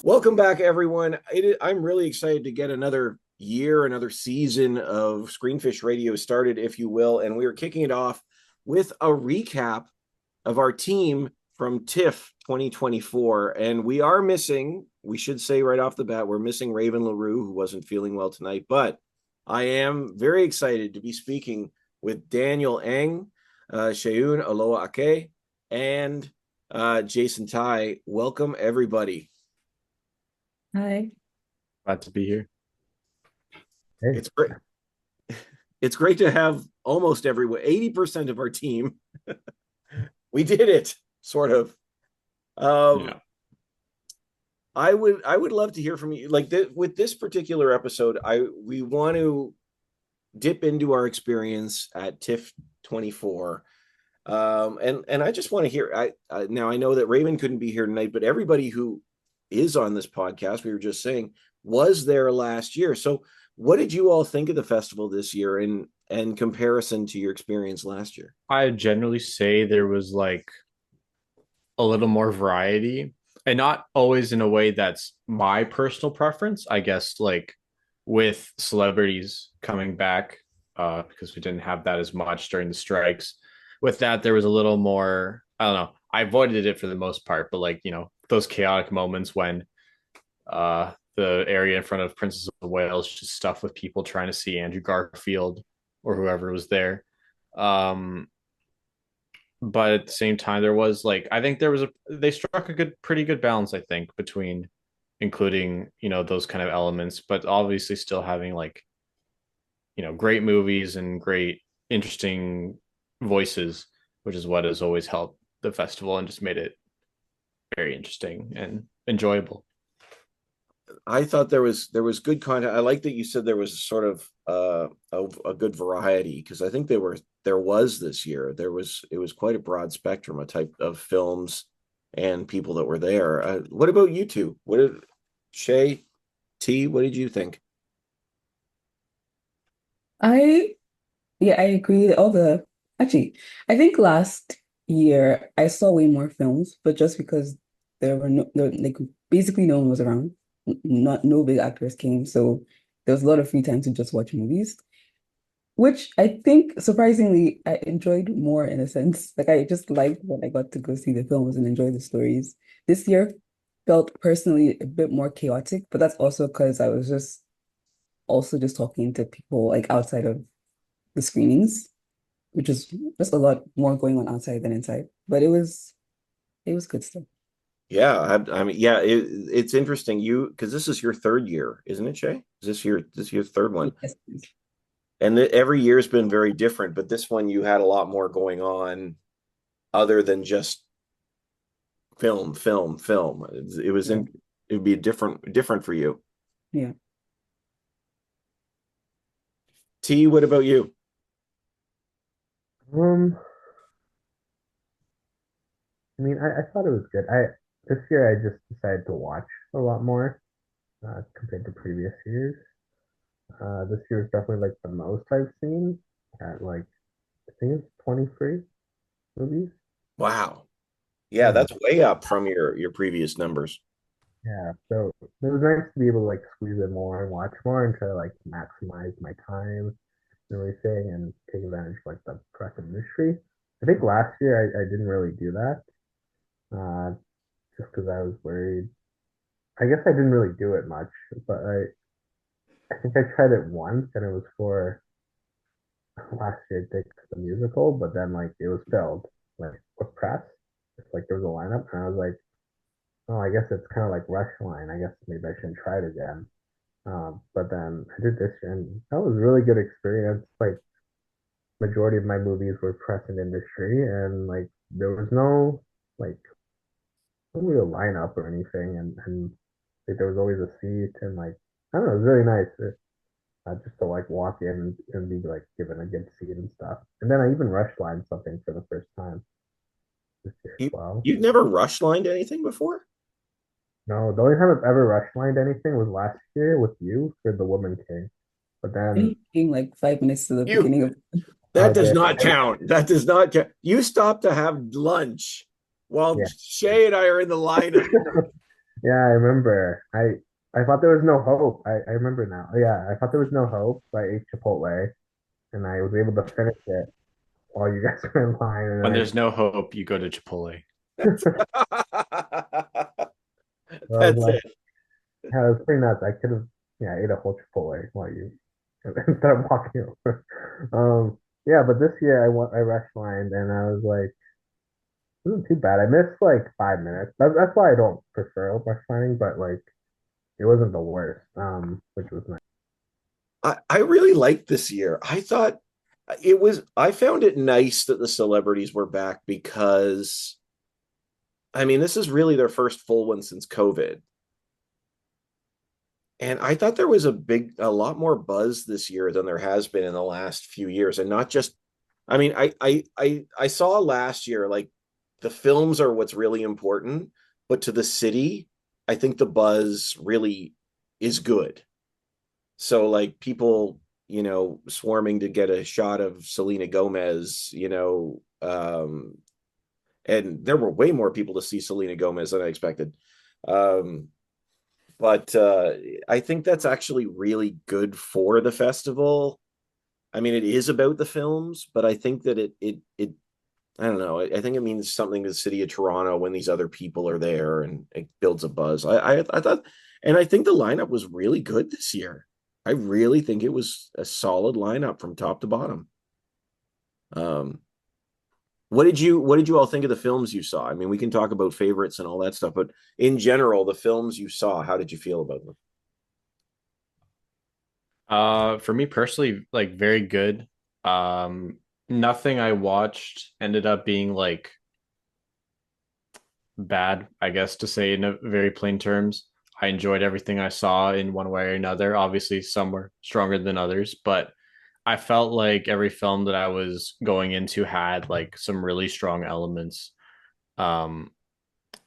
Welcome back, everyone. I'm really excited to get another year, another season of ScreenFish Radio started, if you will. And we are kicking it off with a recap of our team from TIFF 2024. And we are missing, we should say right off the bat, we're missing Raven LaRue, who wasn't feeling well tonight. But I am very excited to be speaking with Daniel Eng, Sheun Aloha Ake, and Jason Tai. Welcome, everybody. Hi. Glad to be here. Hey. It's great. It's great to have almost everyone, 80% of our team. We did it, sort of. Yeah. I would love to hear from you. Like with this particular episode, we want to dip into our experience at TIFF 24. And I just want to hear. Now I know that Raven couldn't be here tonight, but everybody who is on this podcast, we were just saying, was there last year. So what did you all think of the festival this year in comparison to your experience last year? I generally say there was like a little more variety, and not always in a way that's my personal preference. I guess like with celebrities coming back, because we didn't have that as much during the strikes. With that, there was a little more, I don't know. I avoided it for the most part, but like, those chaotic moments when the area in front of Princess of Wales just stuffed with people trying to see Andrew Garfield or whoever was there. But at the same time, there was like, I think they struck a pretty good balance, I think, between including, those kind of elements, but obviously still having like, great movies and great, interesting voices, which is what has always helped the festival and just made it very interesting and enjoyable. I thought there was good content. I like that you said there was sort of a good variety, because I think there was this year. It was quite a broad spectrum, a type of films and people that were there. What about you two? What did Shay, T? What did you think? I I agree. Actually, I think last year I saw way more films, but just because like basically no one was around, not no big actors came, so there was a lot of free time to just watch movies, which I think surprisingly I enjoyed more in a sense. Like I just liked when I got to go see the films and enjoy the stories. This year felt personally a bit more chaotic, but that's also because I was just talking to people like outside of the screenings, which is just a lot more going on outside than inside. But it was good stuff. Yeah, I mean, yeah, it's interesting. Because this is your third year, isn't it, Shay? Is this your third one? Yes. And every year's been very different, but this one you had a lot more going on other than just film. Yeah. It would be different for you. Yeah. T, what about you? Um, I thought it was good. This year I just decided to watch a lot more compared to previous years. This year is definitely like the most I've seen at like I think it's 23 movies. Wow. Yeah, Yeah, that's way up from your previous numbers. yeah. So it was nice to be able to like squeeze in more and watch more and try to like maximize my time and everything and take advantage of like the press industry. I think last year I didn't really do that. Just because I was worried. I guess I didn't really do it much, but I think I tried it once and it was for last year, I think, the musical, but then like it was filled like with press. It's like there was a lineup and I was like, oh, I guess it's kind of like rush line. I guess maybe I shouldn't try it again. But then I did this year and that was a really good experience. Like majority of my movies were press and industry and like there was like no real lineup or anything and like there was always a seat and like I don't know, it was really nice just to like walk in and be like given a good seat and stuff. And then I even rush lined something for the first time this year as You well. you've never rush lined anything before? No, the only time I've ever rush lined anything was last year with you for the Woman King. But And then he came like 5 minutes to the You beginning of. That I does did, not count. That does not count. You stopped to have lunch while yeah, Shay and I are in the lineup. Yeah, I remember. I thought there was no hope. I remember now. Yeah, I thought there was no hope. So I ate Chipotle and I was able to finish it while you guys were in line. And When then there's no hope, you go to Chipotle. I was That's like, it. yeah, it was pretty nuts. I could have, yeah, I ate a whole Chipotle while you instead of walking over. Yeah, but this year I rush lined and I was like, it wasn't too bad. I missed like 5 minutes. That's why I don't prefer rush lining, but like it wasn't the worst. Which was nice. I really liked this year. I thought I found it nice that the celebrities were back because, I mean, this is really their first full one since COVID. And I thought there was a lot more buzz this year than there has been in the last few years. And not just, I mean, I saw last year, like the films are what's really important, but to the city, I think the buzz really is good. So like people, swarming to get a shot of Selena Gomez, and there were way more people to see Selena Gomez than I expected. Um, but I think that's actually really good for the festival. I mean, it is about the films, but I think that it I don't know. I think it means something to the city of Toronto when these other people are there, and it builds a buzz. I thought, and I think the lineup was really good this year. I really think it was a solid lineup from top to bottom. Um, what did you all think of the films you saw? I mean, we can talk about favorites and all that stuff, but in general, the films you saw, how did you feel about them? For me personally, like very good. Nothing I watched ended up being like bad, I guess to say in a very plain terms. I enjoyed everything I saw in one way or another. Obviously, some were stronger than others, but I felt like every film that I was going into had like some really strong elements. Um,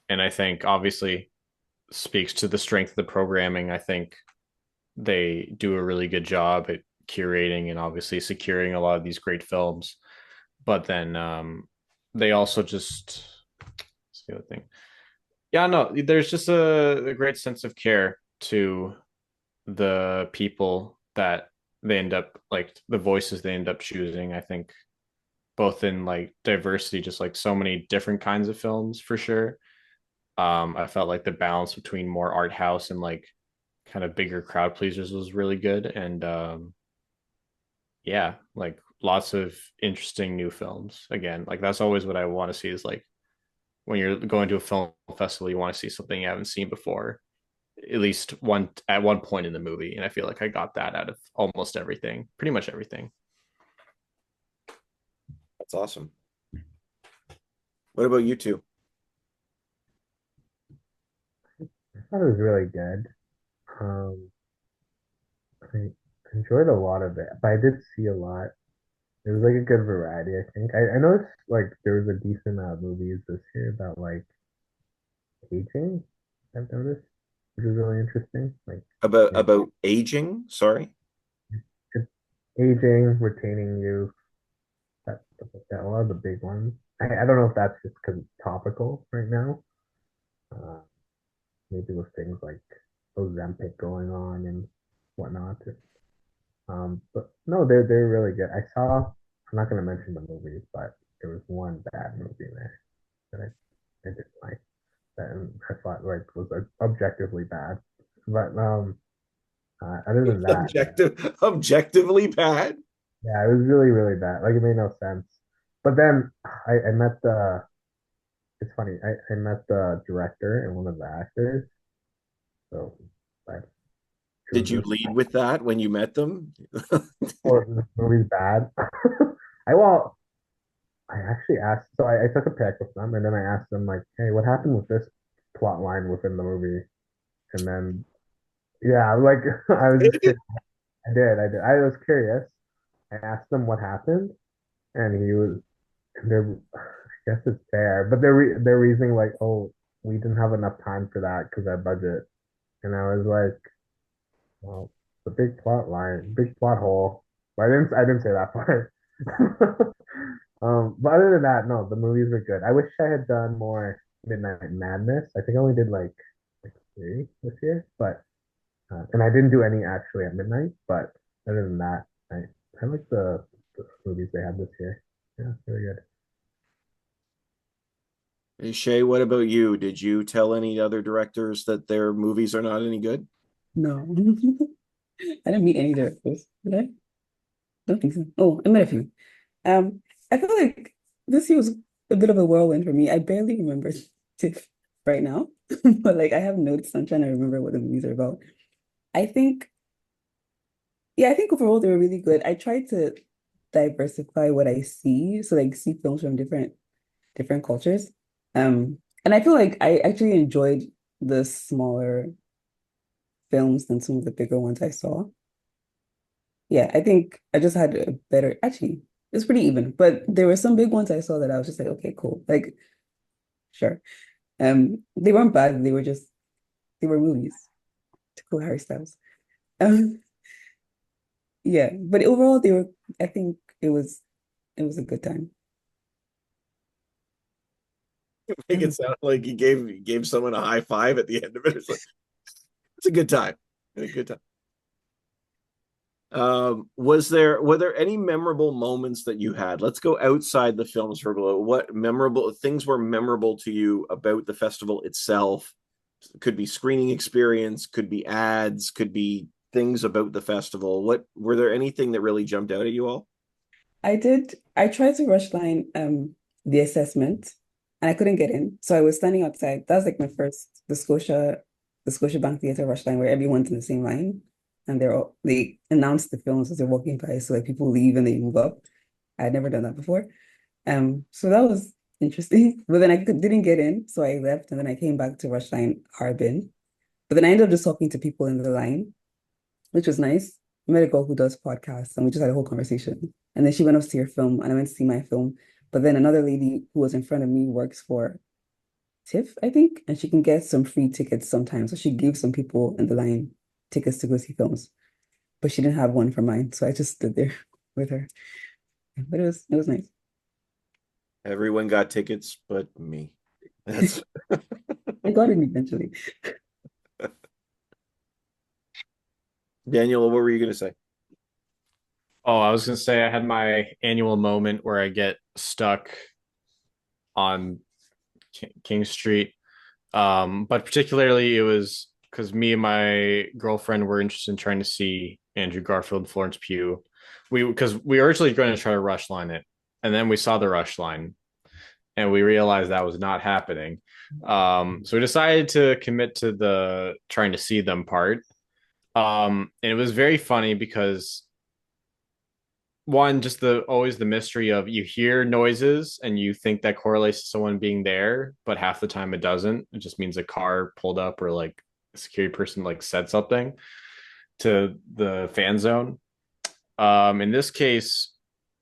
and I think obviously speaks to the strength of the programming. I think they do a really good job at curating and obviously securing a lot of these great films. But then they also just what's the other thing? Yeah, no, there's just a great sense of care to the people that they end up like the voices they end up choosing. I think both in like diversity, just like so many different kinds of films for sure. I felt like the balance between more art house and like kind of bigger crowd pleasers was really good. And yeah, like lots of interesting new films. Again, like that's always what I want to see is like when you're going to a film festival, you want to see something you haven't seen before, at least one point in the movie. And I feel like I got that out of almost everything, pretty much everything. That's awesome. What about you two? I thought it was really good. Um, I enjoyed a lot of it, but I did see a lot. It was like a good variety, I think. I noticed like there was a decent amount of movies this year about like aging, I've noticed, which is really interesting. Like, About you know, about aging? Sorry. just aging, retaining youth, that stuff like that. A lot of the big ones. I don't know if that's just because it's topical right now. Uh, Maybe with things like Ozempic going on and whatnot. But no, they're really good. I'm not gonna mention the movies, but there was one bad movie in there that I didn't like that I thought like was objectively bad. But other than that, Objectively bad. yeah, it was really bad. Like it made no sense. But then I met the. It's funny. I met the director and one of the actors. So that Did proves you this. lead with that when you met them? Or this movie's bad. Well, I actually asked. So I took a pic with them, and then I asked them like, "Hey, what happened with this plot line within the movie?" And then yeah, like I was just curious. I was curious. I asked them what happened, and he was. They're, I guess it's fair, but they're reasoning like, "Oh, we didn't have enough time for that because our budget." And I was like, "Well, the big plot line, big plot hole." But I didn't say that part. But other than that, no, the movies were good. I wish I had done more Midnight Madness. I think I only did like three this year, but and I didn't do any actually at midnight. But other than that, I like the movies they had this year. Yeah, really good. Hey, Shay, what about you? Did you tell any other directors that their movies are not any good? No. I didn't meet any directors, did I? Don't think so. Oh, I met a few. Um, I feel like this year was a bit of a whirlwind for me. I barely remember TIFF right now, but like I have notes. I'm trying to remember what the movies are about. I think, yeah, I think overall they were really good. I tried to diversify what I see, so like see films from different cultures. And I feel like I actually enjoyed the smaller films than some of the bigger ones I saw. Yeah, I think I just had a better, actually, it's pretty even, but there were some big ones I saw that I was just like, okay, cool. Like, sure. They weren't bad, they were movies. To cool Harry Styles. Um, yeah, but overall I think it was a good time. Make it sound like he gave someone a high five at the end of it. It's a good time. A good time. Were there any memorable moments that you had? Let's go outside the films for a little. What memorable things were memorable to you about the festival itself? Could be screening experience, could be ads, could be things about the festival. What were there anything that really jumped out at you all? I tried to rush line the assessment and I couldn't get in. So I was standing outside. That was like my first the Scotia Bank Theatre rush line where everyone's in the same line and they announce the films as they're walking by. So like people leave and they move up. I had never done that before. So that was interesting. But then didn't get in. So I left and then I came back to rush line Harbin. But then I ended up just talking to people in the line, which was nice. I met a girl who does podcasts and we just had a whole conversation. And then she went up to see her film and I went to see my film. But then another lady who was in front of me works for TIFF, I think, and she can get some free tickets sometimes. So she gave some people in the line tickets to go see films, but she didn't have one for mine. So I just stood there with her. But it was nice. Everyone got tickets but me. That's I got it eventually. Daniel, what were you gonna say? Oh, I was gonna say I had my annual moment where I get stuck on King Street. But particularly it was because me and my girlfriend were interested in trying to see Andrew Garfield and Florence Pugh. Because we were originally going to try to rush line it, and then we saw the rush line, and we realized that was not happening. So we decided to commit to the trying to see them part. And it was very funny because one, just the always the mystery of you hear noises and you think that correlates to someone being there, but half the time it doesn't. It just means a car pulled up or like a security person like said something to the fan zone. In this case,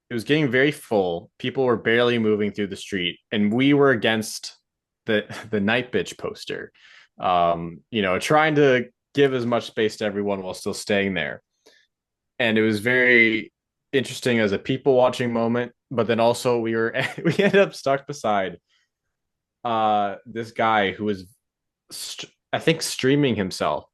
it was getting very full. People were barely moving through the street, and we were against the night bitch poster. Trying to give as much space to everyone while still staying there. And it was very interesting as a people watching moment, but then also we ended up stuck beside this guy who was I think streaming himself,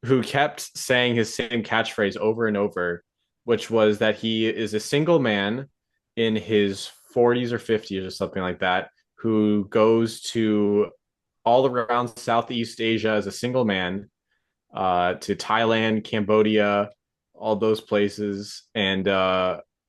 who kept saying his same catchphrase over and over, which was that he is a single man in his 40s or 50s or something like that, who goes to all around Southeast Asia as a single man, to Thailand, Cambodia, all those places. And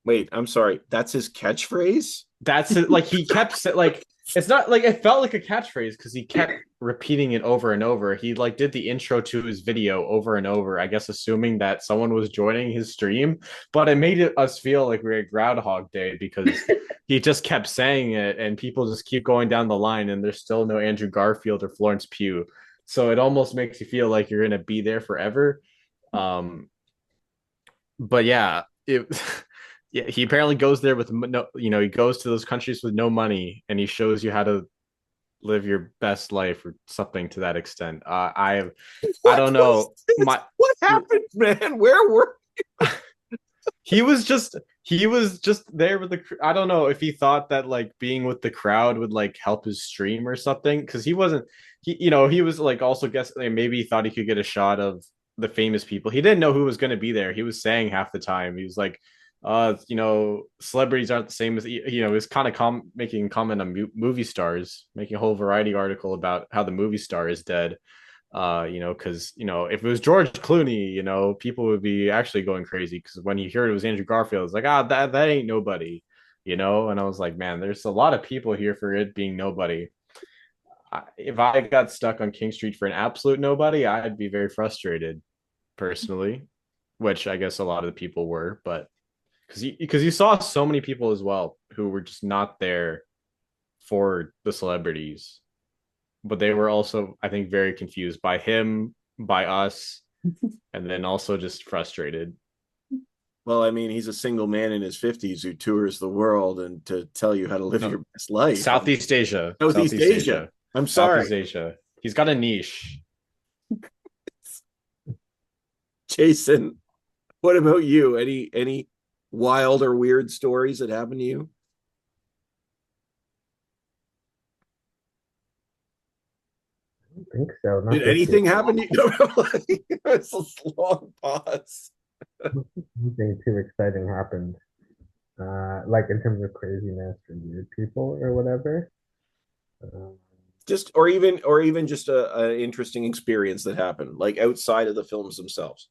Wait, I'm sorry. That's his catchphrase? that's it. Like he kept like it's not like it felt like a catchphrase because he kept repeating it over and over. He like did the intro to his video over and over, I guess assuming that someone was joining his stream, but it made us feel like we were at Groundhog Day because he just kept saying it and people just keep going down the line and there's still no Andrew Garfield or Florence Pugh. So it almost makes you feel like you're gonna be there forever. Um, but yeah, it yeah, he apparently goes there with no, he goes to those countries with no money and he shows you how to live your best life or something to that extent. I What don't was know. this? What happened, man? Where were He was just he was just there with the. I don't know if he thought that like being with the crowd would like help his stream or something, because he wasn't. He was like also guessing like, maybe he thought he could get a shot of the famous people. He didn't know who was going to be there. He was saying half the time. He was like, celebrities aren't the same as he was kind of making a comment on movie stars, making a whole variety article about how the movie star is dead. Because if it was George Clooney, people would be actually going crazy, because when you hear it was Andrew Garfield, it's like, that ain't nobody. And I was like, man, there's a lot of people here for it being nobody. If I got stuck on King Street for an absolute nobody, I'd be very frustrated personally, which I guess a lot of the people were, but because you saw so many people as well who were just not there for the celebrities, but they were also, I think, very confused by him, by us, and then also just frustrated. Well, I mean, he's a single man in his 50s who tours the world and to tell you how to live your best life. Southeast Asia. Southeast Asia. I'm sorry. Southeast Asia. He's got a niche. Jason, what about you? Any wild or weird stories that happened to you? I don't think so. Not Did this anything year. happen to you? It's a long pause. Nothing too exciting happened. Like in terms of craziness or weird people or whatever. Um, Just or even just a interesting experience that happened, like outside of the films themselves.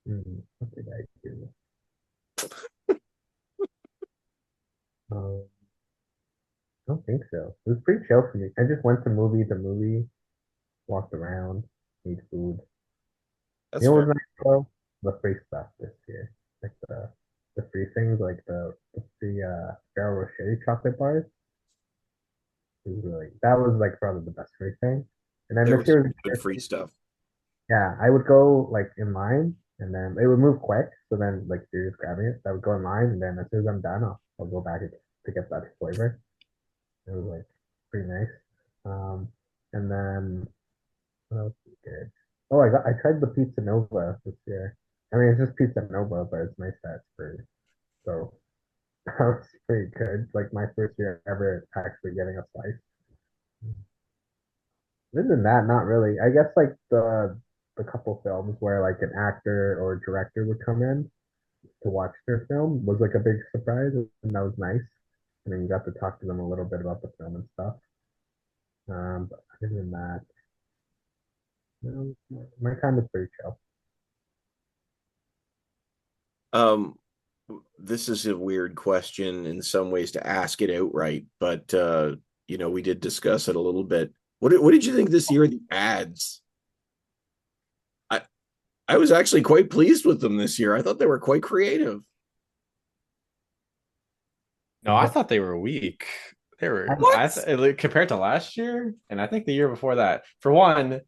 what did I do? Um, I don't think so. It was pretty chill for me. I just went to movie to movie, walked around, ate food. That's You know fair. what was nice though? The free stuff this year. Like the free things, like the free Ferrero Rocher chocolate bars. It was really that was like probably the best free thing. And then There this was year was good free different. stuff. Yeah, I would go like in line and then it would move quick. So then like you're just grabbing it. So I would go in line and then as soon as I'm done, I'll go back to get that flavor. It was like pretty nice. Um, and then what else is good? Oh, I tried the Pizza Nova this year. I mean, it's just Pizza Nova, but it's nice that it's free. So that was pretty good. Like my first year ever actually getting a slice. Other than that, not really. I guess like the couple films where like an actor or director would come in to watch their film was like a big surprise, and that was nice. And then you got to talk to them a little bit about the film and stuff. But other than that, my time was pretty chill. Um, this is a weird question in some ways to ask it outright, but we did discuss it a little bit. What did you think this year of the ads? I I was actually quite pleased with them this year. I thought they were quite creative. No, I thought they were weak. They were What? compared to last year, and I think the year before that. For one,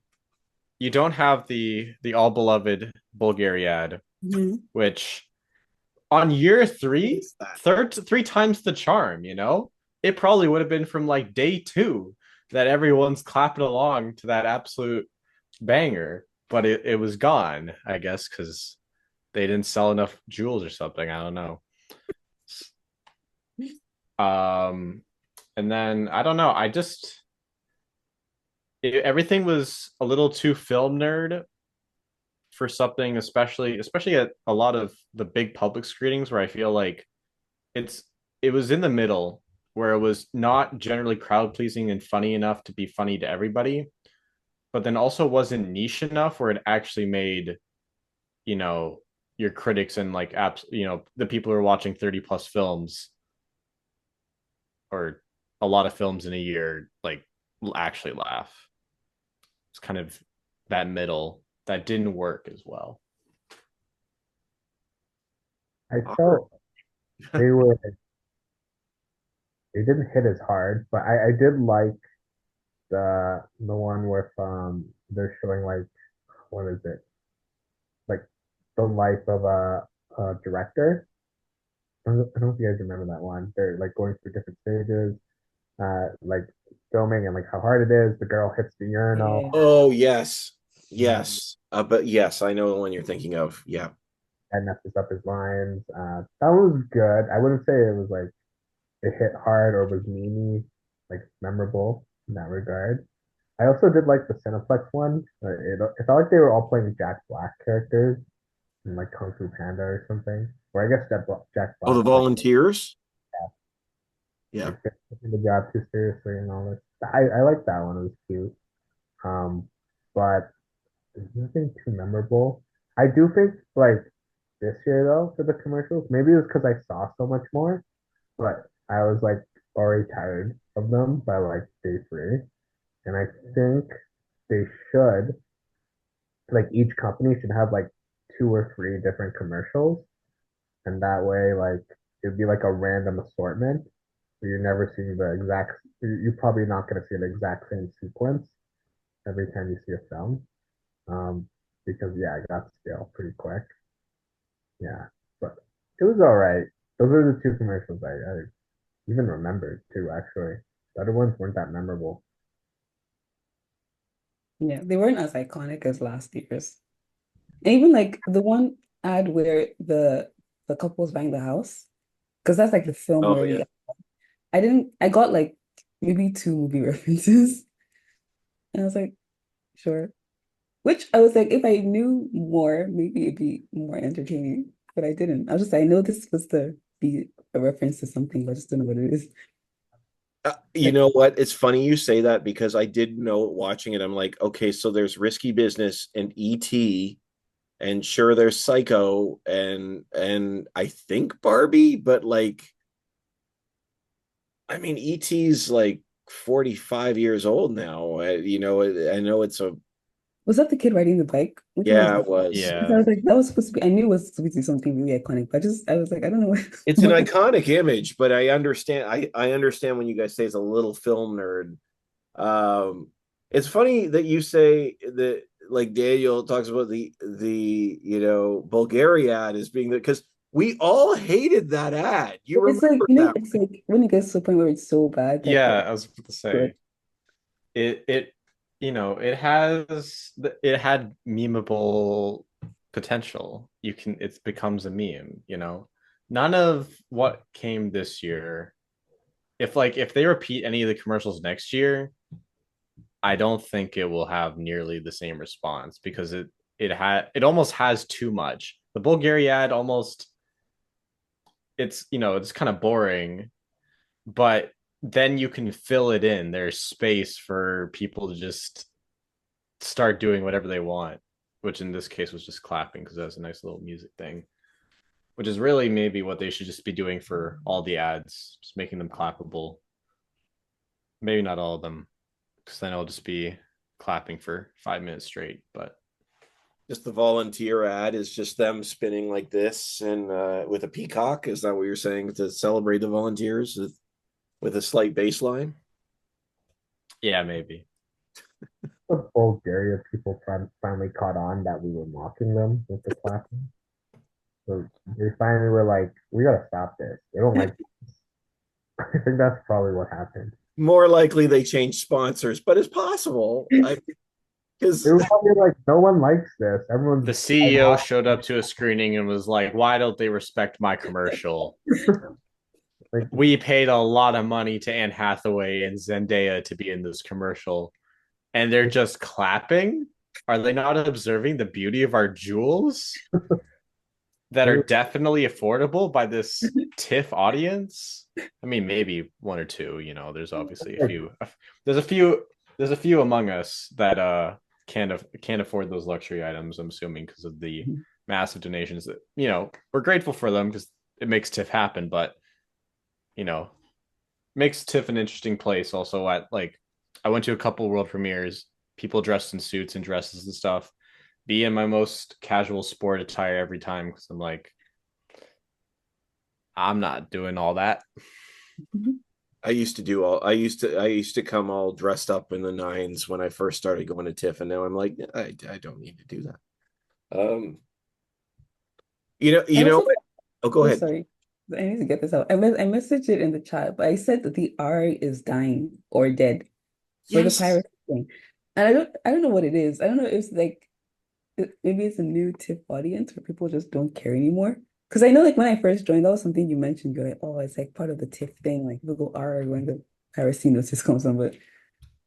you don't have the all beloved Bulgariad, Mhm. which on year three, What's that? three times the charm, it probably would have been from like day two that everyone's clapping along to that absolute banger, but it was gone, I guess, because they didn't sell enough jewels or something. I don't know. Um, and then I don't know. Everything was a little too film nerd for something, especially at a lot of the big public screenings where I feel like it's it was in the middle where it was not generally crowd pleasing and funny enough to be funny to everybody, but then also wasn't niche enough where it actually made, you know, your critics and like apps, the people who are watching 30 plus films or a lot of films in a year, like actually laugh. It's kind of that middle that didn't work as well. I Awkward. felt they were they didn't hit as hard, but I did like the one where they're showing like what is it like the life of a director. I don't know if you guys remember that one. They're like going through different stages, like filming and like how hard it is. The girl hits the urinal. Yeah. Oh yes. Yes. but yes, I know the one you're thinking of. Yeah. and messes up his lines. That one was good. I wouldn't say it was like it hit hard or was memey, like memorable in that regard. I also did like the Cineplex one. It felt like they were all playing Jack Black characters in like Kung Fu Panda or something. Or I guess Jack Oh, the Black played volunteers. Yeah. like taking the job too seriously and all this. I like that one. It was cute. But there's nothing too memorable. I do think like this year though for the commercials, maybe it was because I saw so much more, but I was like already tired of them by like day three. And I think they should, like each company should have like two or three different commercials. And that way, like it'd be like a random assortment where you're never seeing the exact, you're probably not going to see the exact same sequence every time you see a film. Because yeah, I got stale pretty quick. Yeah, but it was all right. Those are the two commercials I even remembered too, actually. The other ones weren't that memorable. Yeah, they weren't as iconic as last year's. And even like the one ad where the couple was buying the house, because that's like the film Oh where yeah. I got like maybe two movie references. And I was like, sure. Which I was like, if I knew more, maybe it'd be more entertaining. But I didn't. I was just I know this was to be a reference to something, but I just don't know what it is. You know what? It's funny you say that because I did know watching it. I'm like, okay, so there's Risky Business and E.T. and sure there's Psycho and I think Barbie, but like I mean E.T.'s like 45 years old now. I know it's a Was that the kid riding the bike? Which one was yeah, it that? was. Because I Yeah. was like, that was supposed to be, I knew it was supposed to be something really iconic, but I was like, I don't know what, It's an what iconic image, but I understand when you guys say it's a little film nerd. Um, it's funny that you say that like Daniel talks about the Bulgaria ad as being because we all hated that ad. You it's like, remember you know, that? it's like when it gets to a point where it's so bad that Yeah, they're I was about to good. say it it had memeable potential. It becomes a meme, you know. None of what came this year, if they repeat any of the commercials next year, I don't think it will have nearly the same response because it almost has too much. The Bulgaria ad almost it's kind of boring, but then you can fill it in. There's space for people to just start doing whatever they want, which in this case was just clapping because that's a nice little music thing, which is really maybe what they should just be doing for all the ads, just making them clappable. Maybe not all of them, because then it'll just be clapping for 5 minutes straight. But Just the volunteer ad is just them spinning like this and with a peacock. Is that what you're saying to celebrate the volunteers with a slight baseline? yeah, maybe. The Bulgaria people finally caught on that we were mocking them with the clapping. So they finally were like, we gotta stop this. They don't like this. I think that's probably what happened. More likely they change sponsors, but it's possible. I They because were probably like, no one likes this. The Everyone's CEO showed up to a screening and was like, "Why don't they respect my commercial? like, We paid a lot of money to Anne Hathaway and Zendaya to be in this commercial, and they're just clapping. Are they not observing the beauty of our jewels that they are were, definitely affordable by this TIFF audience? I mean, maybe one or two. You know, there's obviously a like, few. There's a few. There's a few among us that can't afford those luxury items. I'm assuming because of the massive donations that we're grateful for them because it makes TIFF happen, but you know makes TIFF an interesting place. Also, at like I went to a couple world premieres, people dressed in suits and dresses and stuff. Be in my most casual sport attire every time because I'm like, I'm not doing all that. I used to come all dressed up in the nines when I first started going to TIFF, and now I'm like, I don't need to do that. Um, you And know. also, Oh, go oh, ahead. sorry. I need to get this out. I messaged it in the chat, but I said that the R is dying or dead for the Yes. pirate thing. And I don't know what it is. I don't know if it's like maybe it's a new TIFF audience where people just don't care anymore. Because I know, like when I first joined, that was something you mentioned. You're like, oh, it's like part of the TIFF thing. Like people are going to piracy notice comes on, but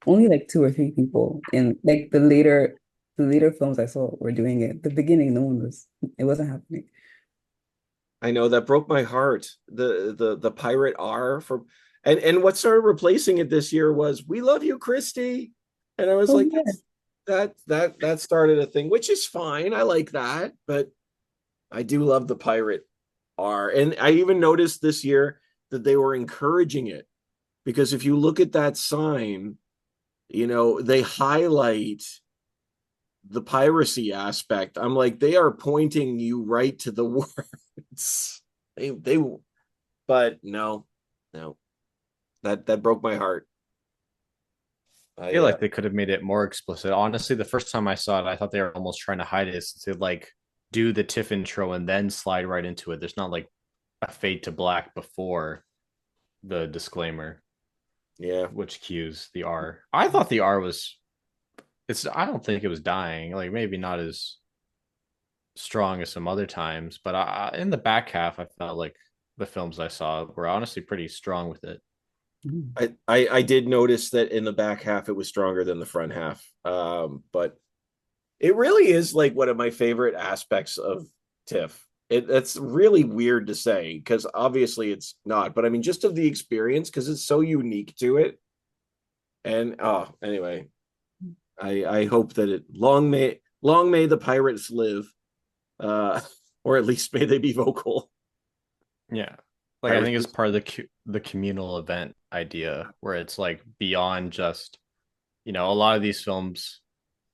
only like two or three people. And like the later films I saw were doing it. The beginning, no one was. It wasn't happening. I know that broke my heart. The pirate R from and what started replacing it this year was "We Love You, Christy," and I was Oh like, yeah. that started a thing, which is fine. I like that, but I do love the pirate R, and I even noticed this year that they were encouraging it because if you look at that sign, they highlight the piracy aspect. I'm like, they are pointing you right to the words. They but no, no. That broke my heart. I I feel like they could have made it more explicit. Honestly, the first time I saw it, I thought they were almost trying to hide it to like do the TIFF intro and then slide right into it. There's not like a fade to black before the disclaimer, Yeah. which cues the R. I thought the R was I don't think it was dying. Like maybe not as strong as some other times, but in the back half I felt like the films I saw were honestly pretty strong with it. Mm. I did notice that in the back half it was stronger than the front half. But it really is like one of my favorite aspects of TIFF. That's really weird to say because obviously it's not, but I mean just of the experience because it's so unique to it. And anyway, I hope that it long may the pirates live, uh, or at least may they be vocal. Yeah. Like I think it's Pirates. part of the communal event idea where it's like beyond just, a lot of these films,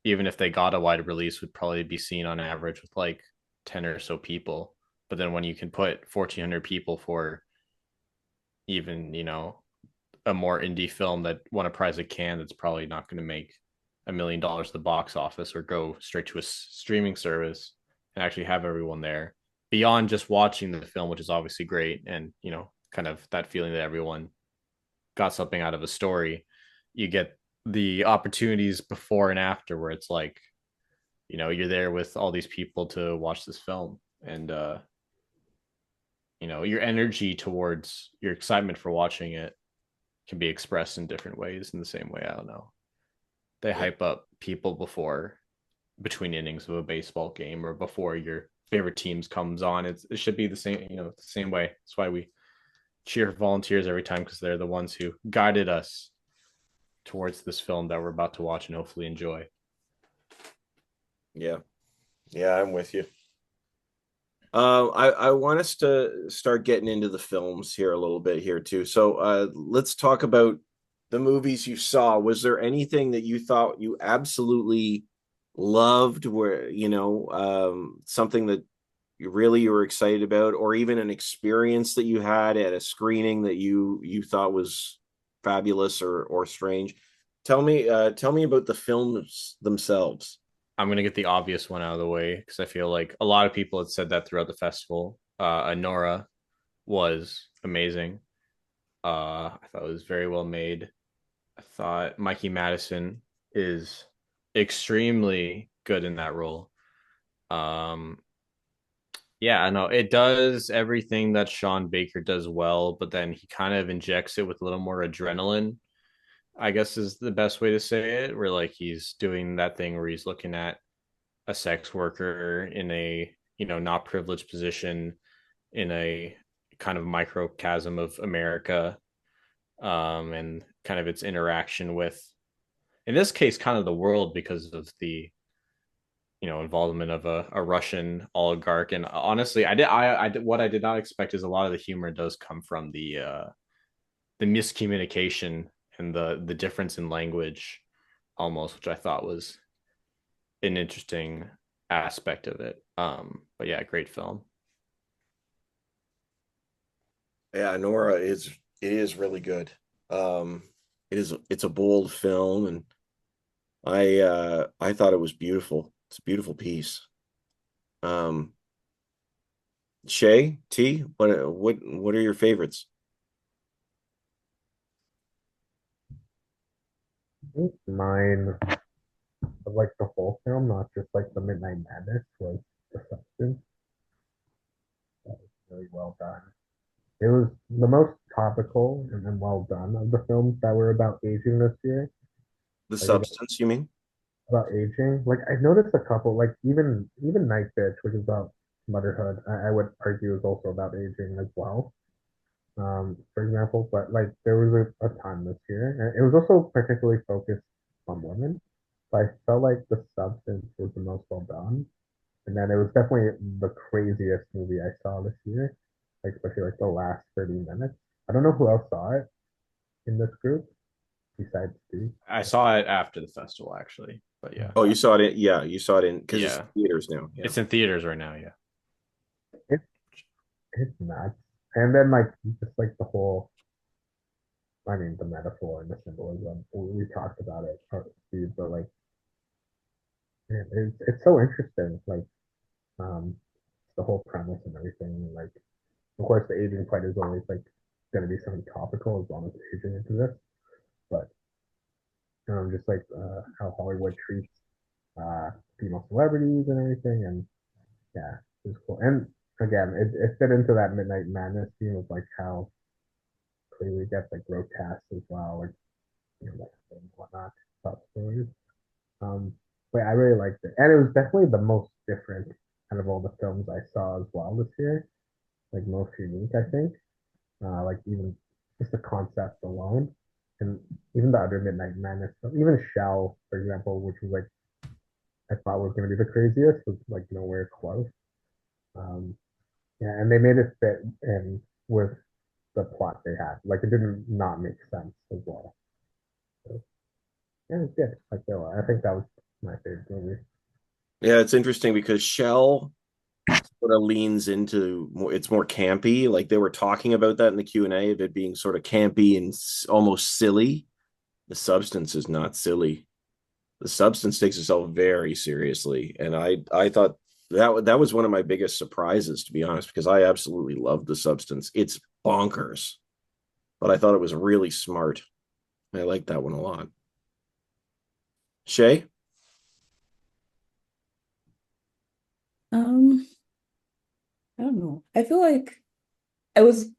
even if they got a wide release, would probably be seen on average with like 10 or so people. But then when you can put 1,400 people for even, a more indie film that won a prize at Cannes, that's probably not going to make $1 million at the box office or go straight to a streaming service and actually have everyone there beyond just watching the film, which is obviously great. And, kind of that feeling that everyone got something out of a story. You get the opportunities before and after where it's like, you're there with all these people to watch this film. And, your energy towards your excitement for watching it can be expressed in different ways in the same way. I don't know. They Yeah. hype up people before between innings of a baseball game or before your favorite teams comes on. It should be the same, the same way. That's why we cheer for volunteers every time because they're the ones who guided us towards this film that we're about to watch and hopefully enjoy. Yeah. Yeah, I'm with you. I want us to start getting into the films here a little bit here too. So let's talk about the movies you saw. Was there anything that you thought you absolutely loved, where something that you were excited about, or even an experience that you had at a screening that you thought was fabulous or strange? Tell me about the films themselves. I'm gonna get the obvious one out of the way because I feel like a lot of people had said that throughout the festival. Anora was amazing. I thought it was very well made. I thought Mikey Madison is extremely good in that role. Um, yeah, I know it does everything that Sean Baker does well, but then he kind of injects it with a little more adrenaline, I guess is the best way to say it, where like he's doing that thing where he's looking at a sex worker in a, not privileged position in a kind of microcosm of America, and kind of its interaction with, in this case, kind of the world because of the involvement of a Russian oligarch. And honestly, what I did not expect is a lot of the humor does come from the miscommunication and the difference in language, almost, which I thought was an interesting aspect of it. But yeah, great film. Yeah, Nora is really good. It's a bold film, and I thought it was beautiful. It's a beautiful piece. Um, Shay T, what are your favorites? I think mine of like the whole film, not just like the Midnight Madness, was the substance. That was really well done. It was the most topical and then well done of the films that were about aging this year. The Like substance, you mean? about aging. Like I noticed a couple, like even Night Bitch, which is about motherhood, I would argue is also about aging as well. For example, but like there was a time this year, and it was also particularly focused on women. But I felt like the substance was the most well done. And then it was definitely the craziest movie I saw this year, like especially like the last 30 minutes. I don't know who else saw it in this group besides Steve. I saw it after the festival actually, but yeah. Oh, you saw it yeah, you saw it in because it's Yeah. in theaters now. Yeah. It's in theaters right now, yeah. It, it's nuts. And then like just like the whole, I mean the metaphor and the symbolism. We talked about it, Steve, but like man, it's so interesting. Like um the whole premise and everything. Like of course the aging part is always like gonna be something topical as long as it's aging into this. But just like how Hollywood treats female celebrities and everything. And yeah, it's cool. And again, it fit into that Midnight Madness theme of like how clearly it gets like grotesque as well, like like and whatnot, about stories. Um, but I really liked it, and it was definitely the most different kind of all the films I saw as well this year. Like most unique, I think. Like even just the concept alone, and even the other Midnight Madness, even Shell, for example, which was like I thought was going to be the craziest, was like nowhere close. Um, yeah, and they made it fit in with the plot they had. Like it didn't not make sense as well. So, yeah, it's good. Like I think that was my favorite movie. Yeah, it's interesting because Shell sort of leans into more, it's more campy. Like they were talking about that in the Q&A of it being sort of campy and almost silly. The substance is not silly. The substance takes itself very seriously, and I thought that was one of my biggest surprises, to be honest, because I absolutely loved the substance. It's bonkers, but I thought it was really smart. I liked that one a lot. Shay? Um, I don't know. I feel like I was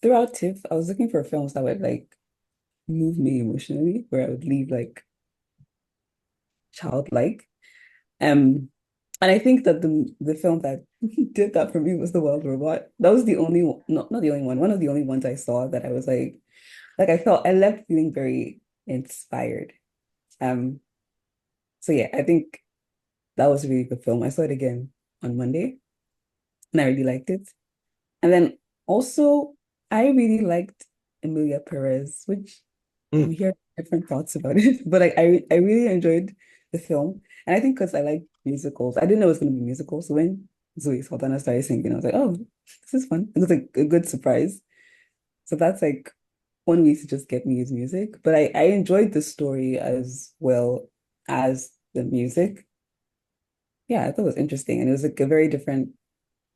throughout TIFF, I was looking for films that would like move me emotionally, where I would leave like childlike. Um, and I think that the film that did that for me was The Wild Robot. That was the only one, not the only one of the only ones I saw that I was like I left feeling very inspired. Um, so yeah, I think that was a really good film. I saw it again on Monday and I really liked it. And then also I really liked Emilia Perez, which Mm. we hear different thoughts about it, but I really enjoyed the film. And I think because I like musicals, I didn't know it was going to be musicals. So when Zoe Saldana started singing, I was like, oh, this is fun. It was like a good surprise. So that's like one way to just get me is music. But I enjoyed the story as well as the music. Yeah, I thought it was interesting. And it was like a very different,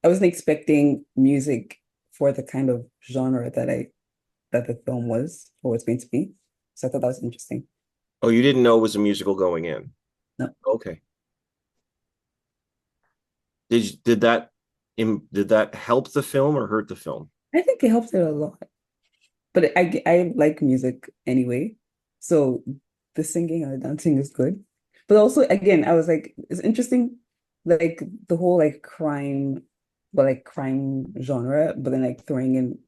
I wasn't expecting music for the kind of genre that the film was or was going to be. So I thought that was interesting. Oh, you didn't know it was a musical going in. No, Okay. Did that help the film or hurt the film? I think it helped it a lot. But I like music anyway. So the singing and the dancing is good. But also again, I was like, it's interesting, like the whole like crime, but like crime genre, but then like throwing in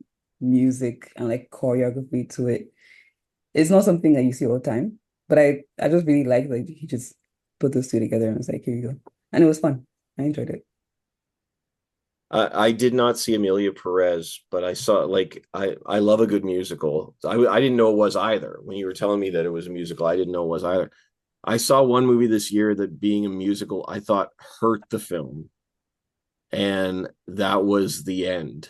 music and like choreography to it. It's not something that you see all the time. But I just really like he just put those two together and was like, here you go. And it was fun. I enjoyed it. I did not see Amelia Perez, but I saw like I love a good musical. I didn't know it was either. When you were telling me that it was a musical, I didn't know it was either. I saw one movie this year that being a musical, I thought hurt the film, and that was The End.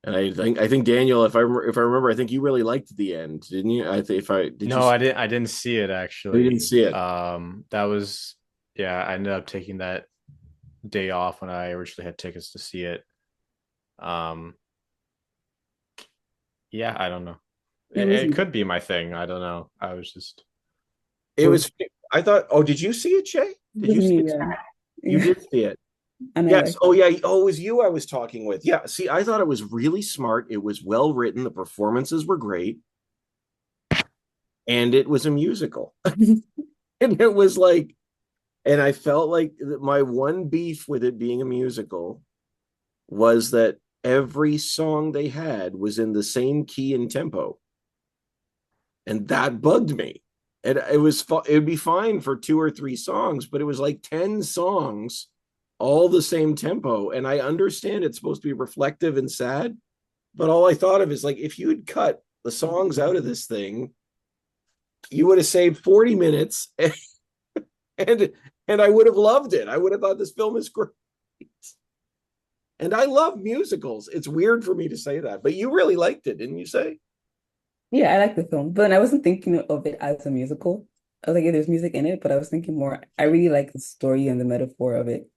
And I think Daniel, if I remember, I think you really liked The End, didn't you? I think if I did you No, I didn't see it you didn't actually. see it. That was yeah, I ended up taking that day off when I originally had tickets to see it. Um, yeah, I don't know. It It wasn't could be my thing. I don't know. I was just It was was I thought, oh, did you see it, Shay? Did you see it? Yeah. You Yeah. did see it. And I Yes. like Oh, yeah. Oh, it was you I was talking with. Yeah. See, I thought it was really smart. It was well written. The performances were great. And it was a musical. And it was like, and I felt like my one beef with it being a musical was that every song they had was in the same key and tempo. And that bugged me. And it would be fine for 2 or 3 songs, but it was like 10 songs, all the same tempo. And I understand it's supposed to be reflective and sad, but all I thought of is like, if you had cut the songs out of this thing, you would have saved 40 minutes and and I would have loved it. I would have thought this film is great. And I love musicals. It's weird for me to say that, but you really liked it, didn't you say? Yeah, I like the film, but I wasn't thinking of it as a musical. I was like, yeah, there's music in it, but I was thinking more, I really like the story and the metaphor of it.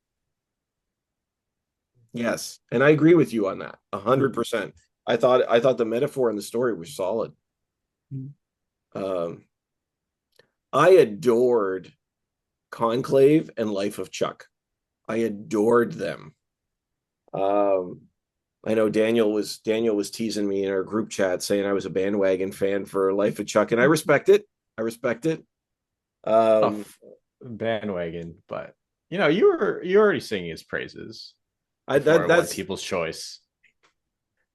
Yes, and I agree with you on that 100%. I thought the metaphor and the story were solid. Mhm. Um, I adored Conclave and Life of Chuck. I adored them. Um, I know Daniel was teasing me in our group chat saying I was a bandwagon fan for Life of Chuck, and I respect it. I respect it. Um, Bandwagon, but you already singing his praises I before that it won that's People's Choice.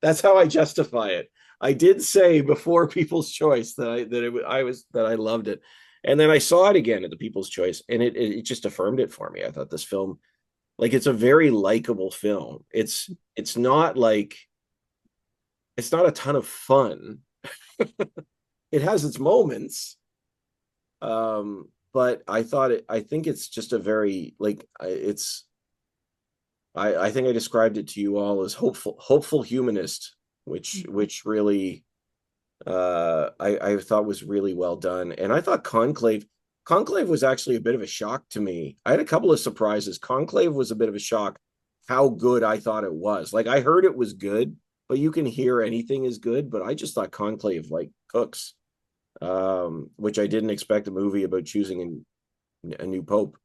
that's how I justify it. I did say before People's Choice that I loved it, and then I saw it again at the People's Choice, and it just affirmed it for me. I thought this film, like, it's a very likable film. It's not a ton of fun. It has its moments, but I think it's just a very like it's I think I described it to you all as hopeful humanist, which really I thought was really well done. And I thought Conclave was actually a bit of a shock to me. I had a couple of surprises. Conclave was a bit of a shock how good I thought it was. Like, I heard it was good, but you can hear anything is good, but I just thought Conclave like cooks. Which I didn't expect a movie about choosing a new pope.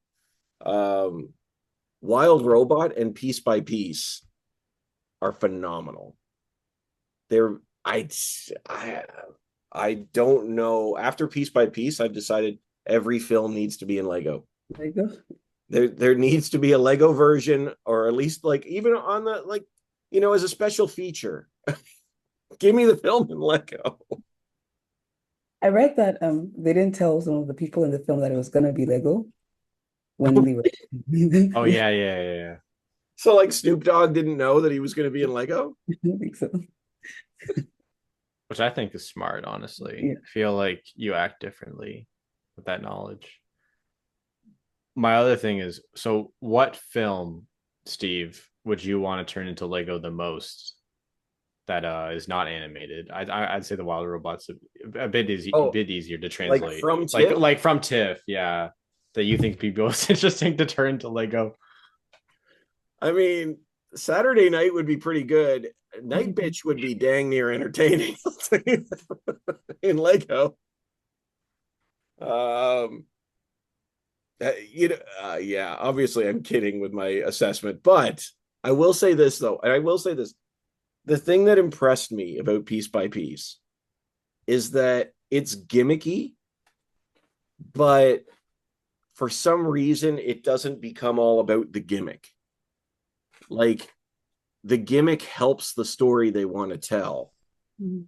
Um, Wild Robot and Piece by Piece are phenomenal. They're I I don't know. After Piece by Piece, I've decided every film needs to be in Lego. There you go. There needs to be a Lego version, or at least like even on the as a special feature. Give me the film in Lego. I read that they didn't tell some of the people in the film that it was gonna be Lego when they were Oh yeah, yeah, yeah, yeah. So like Snoop Dogg didn't know that he was going to be in Lego. I don't think so. Which I think is smart, honestly. Yeah. I feel like you act differently with that knowledge. My other thing is, so what film, Steve, would you want to turn into Lego the most that is not animated? I'd say the Wild Robot's a Oh, bit easier to like translate. from Like TIFF? like from TIFF, yeah. That you think people is interesting to turn into Lego. I mean, Saturday Night would be pretty good. Night Bitch would be dang near entertaining in Lego. Um, yeah, obviously I'm kidding with my assessment, but I will say this though, and I will say this: the thing that impressed me about Piece by Piece is that it's gimmicky, but for some reason it doesn't become all about the gimmick. Like, the gimmick helps the story they want to tell. Mhm.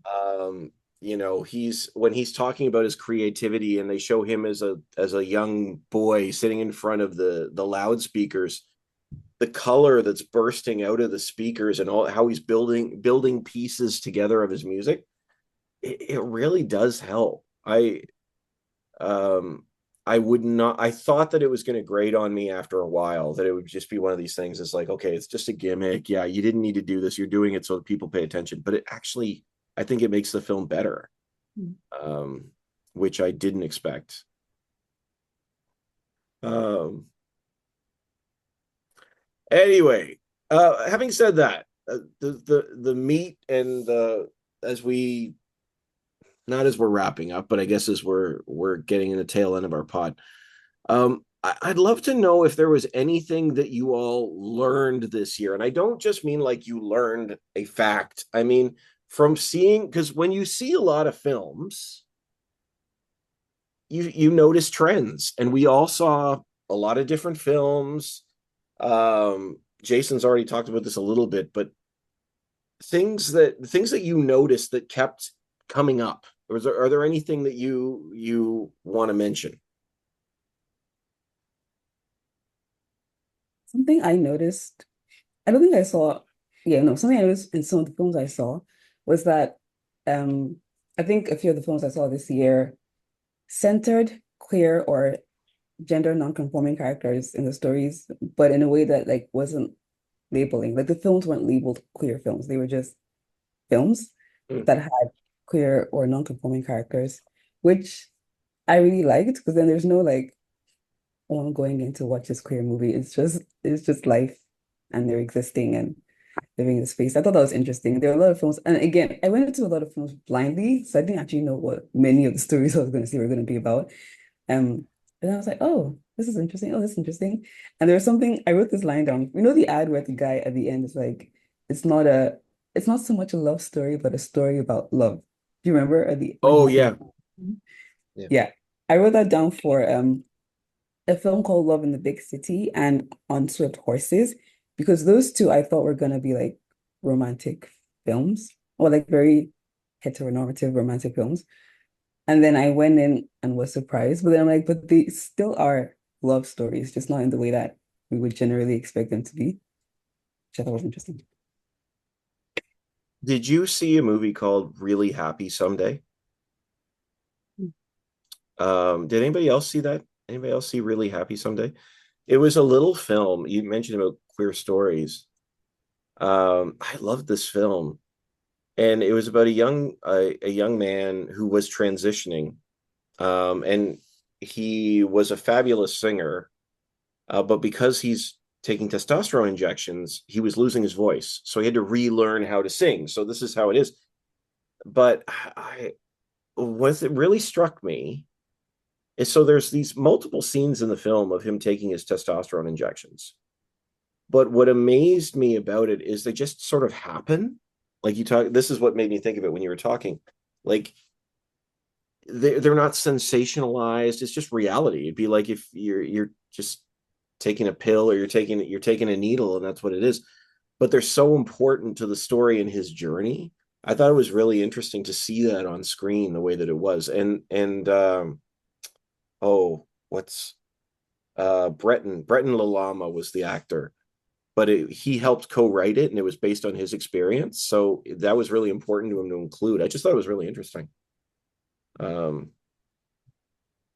He's when he's talking about his creativity, and they show him as a young boy sitting in front of the loudspeakers, the color that's bursting out of the speakers, and all how he's building pieces together of his music. It really does help. Um I would not. I thought that it was going to grate on me after a while, that it would just be one of these things. It's like, okay, it's just a gimmick. Yeah, you didn't need to do this. You're doing it so that people pay attention. But it actually, I think it makes the film better, Mhm. um, which I didn't expect. Um, anyway, having said that, the meat and the as we not as we're wrapping up, but I guess as we're getting in the tail end of our pod. I'd love to know if there was anything that you all learned this year. And I don't just mean like you learned a fact. I mean, from seeing, because when you see a lot of films, you notice trends. And we all saw a lot of different films. Jason's already talked about this a little bit, but things that you noticed that kept coming up. Are there anything that you want to mention? Something I noticed, I don't think I saw, yeah, no, something I noticed in some of the films I saw was that um I think a few of the films I saw this year centered queer or gender non-conforming characters in the stories, but in a way that like wasn't labeling. Like the films weren't labeled queer films. They were just films Mm. that had queer or non-conforming characters, which I really liked because then there's no like, oh, I'm going in to watch this queer movie. It's just life and they're existing and living in the space. I thought that was interesting. There are a lot of films, and again, I went into a lot of films blindly, so I didn't actually know what many of the stories I was going to see were going to be about. Um, and I was like, oh, this is interesting. Oh, this is interesting. And there was something, I wrote this line down. You know, the ad where the guy at the end is like, it's not a, it's not so much a love story, but a story about love. Do you remember at the when Oh he said, yeah. Yeah. yeah, I wrote that down for a film called Love in the Big City and On Swift Horses, because those two I thought were gonna be like romantic films or like very heteronormative romantic films. And then I went in and was surprised. But then I'm like, but they still are love stories, just not in the way that we would generally expect them to be, which I thought was interesting. Did you see a movie called Really Happy Someday? Did anybody else see that? Anybody else see Really Happy Someday? It was a little film. You mentioned about queer stories. I loved this film, and it was about a young man who was transitioning, and he was a fabulous singer, but because he's taking testosterone injections, he was losing his voice, so he had to relearn how to sing. So this is how it is. But I what it really struck me is so there's these multiple scenes in the film of him taking his testosterone injections. But what amazed me about it is they just sort of happen. Like you talk, this is what made me think of it when you were talking. Like they're not sensationalized. It's just reality. It'd be like if you're just taking a pill or you're taking a needle and that's what it is. But they're so important to the story and his journey. I thought it was really interesting to see that on screen the way that it was. And oh, what's Breton Lalama was the actor, but he helped co-write it and it was based on his experience, so that was really important to him to include. I just thought it was really interesting. um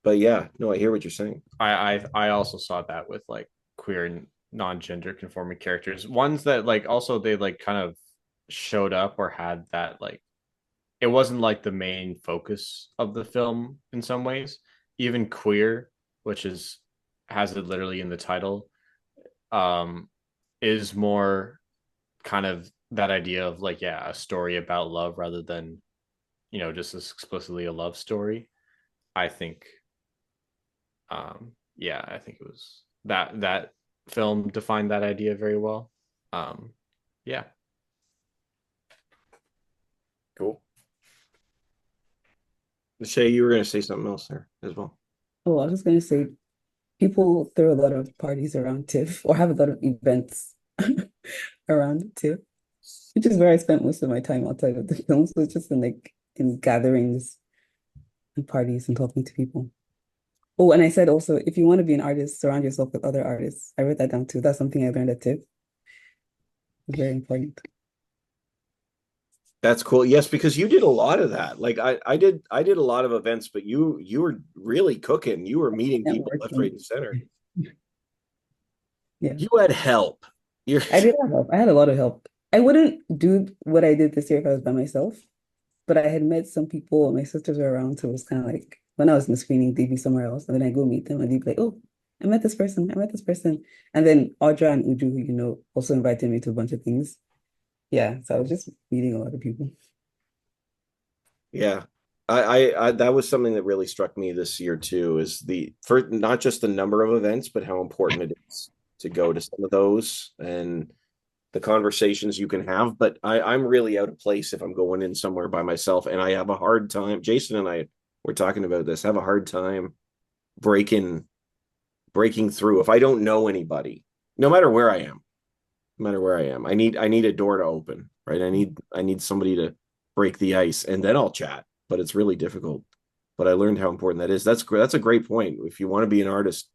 but yeah, no, I hear what you're saying. I also saw that with like queer and non-gender conforming characters. Ones that like also they like kind of showed up or had that like it wasn't like the main focus of the film in some ways. Even queer, which is has it literally in the title, um, is more kind of that idea of like yeah, a story about love rather than just as explicitly a love story. I think yeah, I think it was that film defined that idea very well. Um, yeah. Cool. Shay, you were going to say something else there as well. Oh, I was just gonna say people throw a lot of parties around TIFF or have a lot of events around TIFF, which is where I spent most of my time outside of the films. So it's just in like in gatherings and parties and talking to people. Oh, and I said also, if you want to be an artist, surround yourself with other artists. I wrote that down too. That's something I learned at TIFF. It's very important. That's cool. Yes, because you did a lot of that. Like I did a lot of events, but you were really cooking. You were meeting people left, right, Networking. and center. Yeah. You had help. You're I did have help. I had a lot of help. I wouldn't do what I did this year if I was by myself, but I had met some people. My sisters were around, so it was kind of like when I was in the screening, they'd be somewhere else, and then I go meet them, and they'd be like, "Oh, I met this person. I met this person," and then Audra and Uju, who also invited me to a bunch of things. Yeah, so I was just meeting a lot of people. yeah. I that was something that really struck me this year too, is the for not just the number of events, but how important it is to go to some of those and the conversations you can have. But I'm really out of place if I'm going in somewhere by myself, and I have a hard time. Jason and I were talking about this. Have a hard time breaking breaking through if I don't know anybody, no matter where I am. No matter where I am, I need a door to open, right? I need somebody to break the ice, and then I'll chat. But it's really difficult. But I learned how important that is. That's a great point. If you want to be an artist,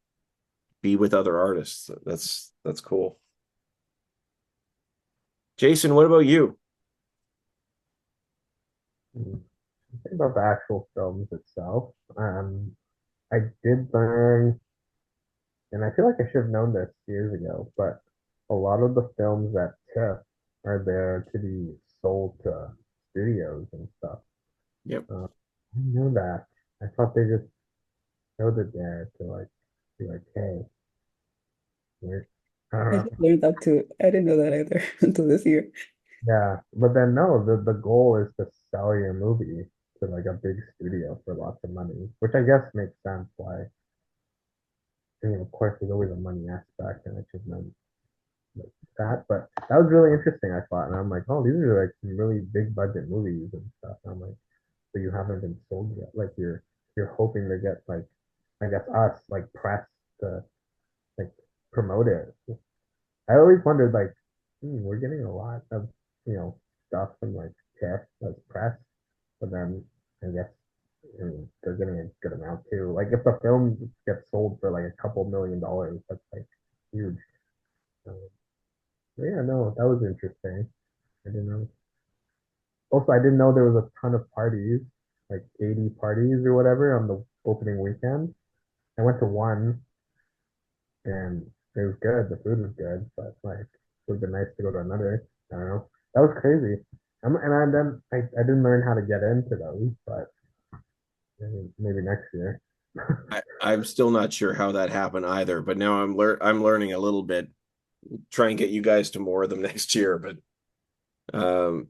be with other artists. That's cool. Jason, what about you? Think about the actual films itself. I did learn, and I feel like I should have known this years ago, but a lot of the films at TIFF are there to be sold to studios and stuff. Yep. I didn't know that. I thought they just showed it there to like be like, hey, we're, I don't I know. just learned that too. I didn't know that either until this year. Yeah, but then no, the goal is to sell your movie to like a big studio for lots of money, which I guess makes sense why. I mean, of course, there's always a money aspect, and it should know like that. But that was really interesting, I thought, and I'm like, oh, these are like some really big budget movies and stuff. And I'm like, so you haven't been sold yet. Like you're hoping to get like, I guess us like press to like promote it. I always wondered like, we're getting a lot of stuff from like TIFF as press, but then I guess they're getting a good amount too. Like if the film gets sold for like a couple $1 million, that's like huge. Um, yeah, no, that was interesting. I didn't know. Also, I didn't know there was a ton of parties, like 80 parties or whatever on the opening weekend. I went to one and it was good. The food was good, but like it would have been nice to go to another. I don't know. That was crazy. I didn't learn how to get into those, but maybe next year. I'm still not sure how that happened either, but now I'm learning a little bit. Try and get you guys to more of them next year, but um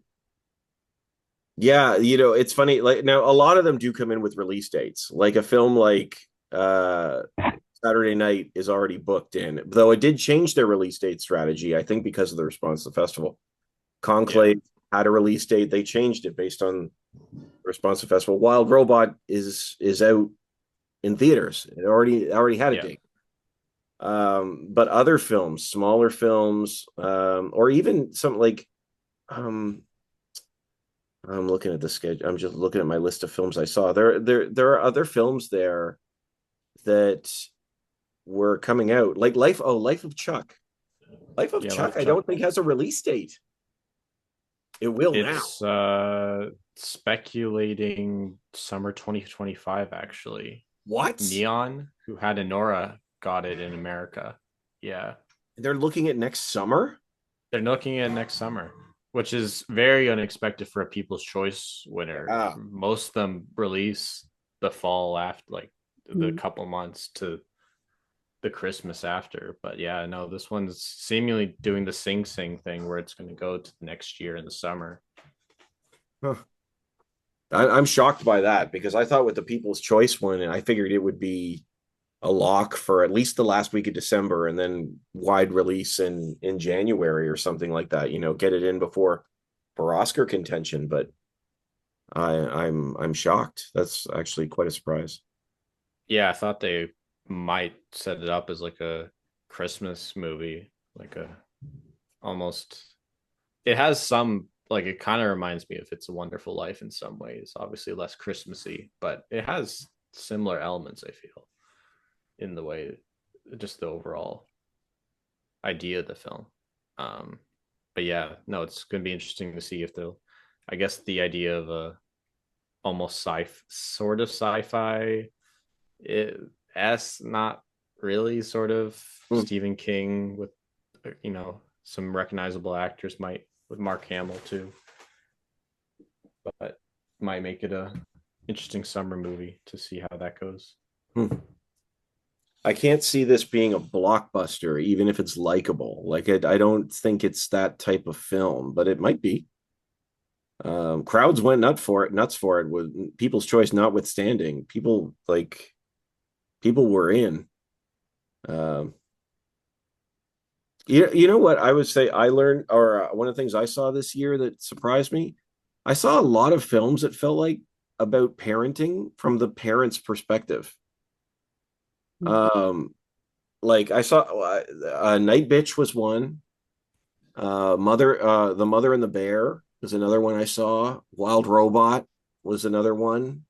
yeah, it's funny. Like now, a lot of them do come in with release dates. Like a film like Saturday Night is already booked in, though it did change their release date strategy, I think, because of the response to the festival. Conclave had a release date. They changed it based on the response to the festival. Wild Robot is out in theaters. It already had a date. But other films, smaller films, or even something like I'm looking at the schedule. I'm just looking at my list of films I saw. There are other films there that were coming out, like Life of Chuck. Life of Chuck, I don't think has a release date. It will now. It's speculating summer 2025, actually. What? Neon, who had Anora, got it in America. Yeah. They're looking at next summer? They're looking at next summer, which is very unexpected for a People's Choice winner. Most of them release the fall after, like the couple months to the Christmas after. But yeah, no, this one's seemingly doing the Sing Sing thing where it's going to go to the next year in the summer. Huh. I'm shocked by that because I thought with the People's Choice one, I figured it would be a lock for at least the last week of December and then wide release in January or something like that. Get it in before for Oscar contention. But I'm shocked. That's actually quite a surprise. Yeah, I thought they might set it up as like a Christmas movie, like a almost. It has some like it kind of reminds me of It's a Wonderful Life in some ways. Obviously less Christmassy, but it has similar elements. I feel in the way, just the overall idea of the film. But yeah, no, it's going to be interesting to see if they'll. I guess the idea of a almost sort of sci-fi not really sort of Stephen King with some recognizable actors might with Mark Hamill too, but might make it a interesting summer movie to see how that goes. I can't see this being a blockbuster, even if it's likable. Like I don't think it's that type of film, but it might be. Crowds went nuts for it with People's Choice notwithstanding. People were in. Um, you know what I would say I learned, or one of the things I saw this year that surprised me. I saw a lot of films that felt like about parenting from the parents' perspective. Um, like I saw Night Bitch was one. The Mother and the Bear was another one I saw. Wild Robot was another one.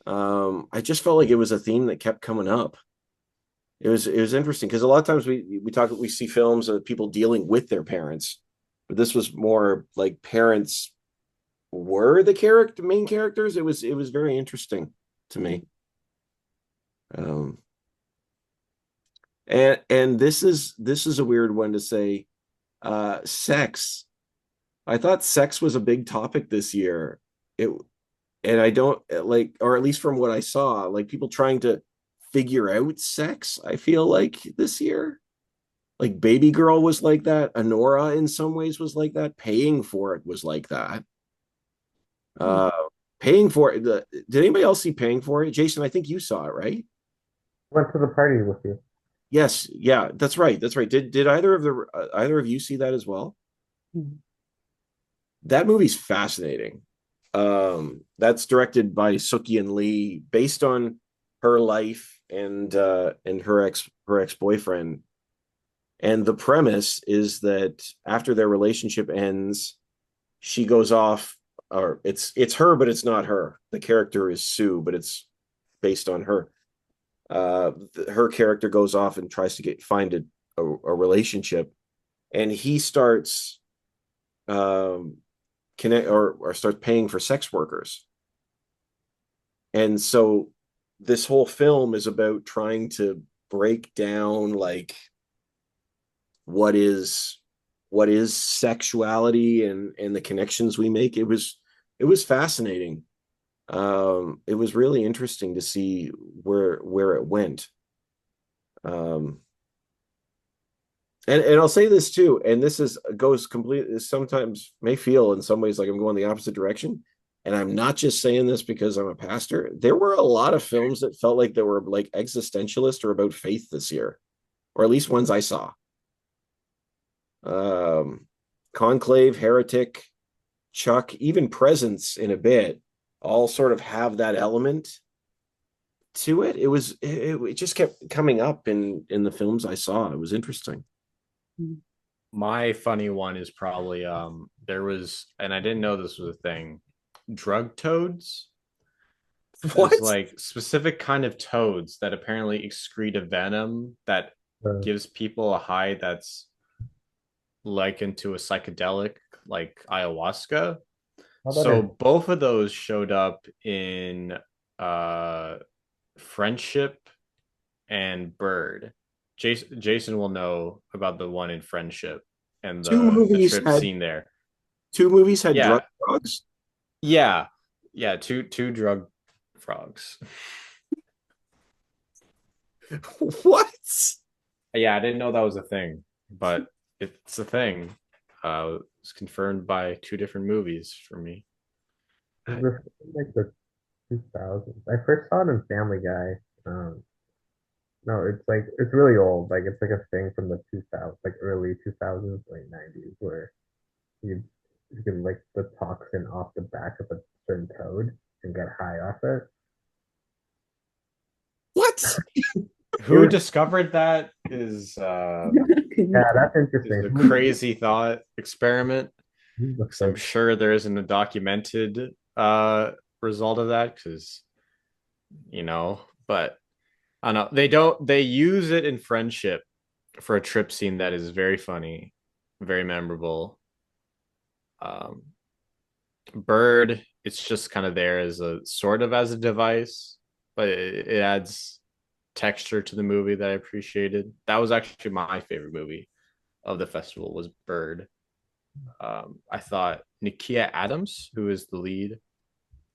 I just felt like it was a theme that kept coming up. It was interesting because a lot of times we see films of people dealing with their parents, but this was more like parents were the main characters. It was very interesting to me. Um, and this is a weird one to say. Sex. I thought sex was a big topic this year. It and I don't like, or at least from what I saw, like people trying to figure out sex. I feel like this year, like Baby Girl was like that. Honora in some ways was like that. Paying for it was like that. Uh, Paying for it. Did anybody else see Paying for It? Jason, I think you saw it, right? Went to the party with you. Yes, yeah, that's right. That's right. Did either of you see that as well? That movie's fascinating. That's directed by Sookie Lee, based on her life and her ex boyfriend. And the premise is that after their relationship ends, she goes off, or it's her, but it's not her. The character is Sue, but it's based on her. Her character goes off and tries to find a relationship, and he starts um, connect or starts paying for sex workers. And so this whole film is about trying to break down like what is what is sexuality and the connections we make. It was fascinating. It was really interesting to see where it went. Um, and I'll say this too, and this is goes completely, sometimes may feel in some ways like I'm going the opposite direction. And I'm not just saying this because I'm a pastor. There were a lot of films that felt like they were like existentialist or about faith this year, or at least ones I saw. Um, Conclave, Heretic, Chuck, even Presence in a bit, all sort of have that element to it. It just kept coming up in the films I saw. It was interesting. My funny one is probably there was, and I didn't know this was a thing, drug toads. There's What? like specific kind of toads that apparently excrete a venom that Uh, gives people a high that's likened to a psychedelic like ayahuasca. how that So is both of those showed up in uh Friendship and Bird. Jason will know about the one in Friendship and Two the movies trip had scene there. two movies had drug Yeah, frogs. yeah, yeah. Two drug frogs. What? Yeah, I didn't know that was a thing, but it's a thing. It's confirmed by two different movies for me. this like the 2000s. I first saw it in Family Guy. No, it's really old. Like it's like a thing from the 2000s, like early 2000s, late 90s, where you you can lick the toxin off the back of a certain toad and get high off it. What? It Who was discovered that yeah, that's is interesting. a crazy thought experiment. Who's the Because I'm first? sure there isn't a documented result of that. Because you know, but I don't know. They use it in Friendship for a trip scene that is very funny, very memorable. Um, Bird, it's just kind of there as a sort of as a device, but it adds texture to the movie that I appreciated. That was actually my favorite movie of the festival was Bird. I thought Nikia Adams, who is the lead,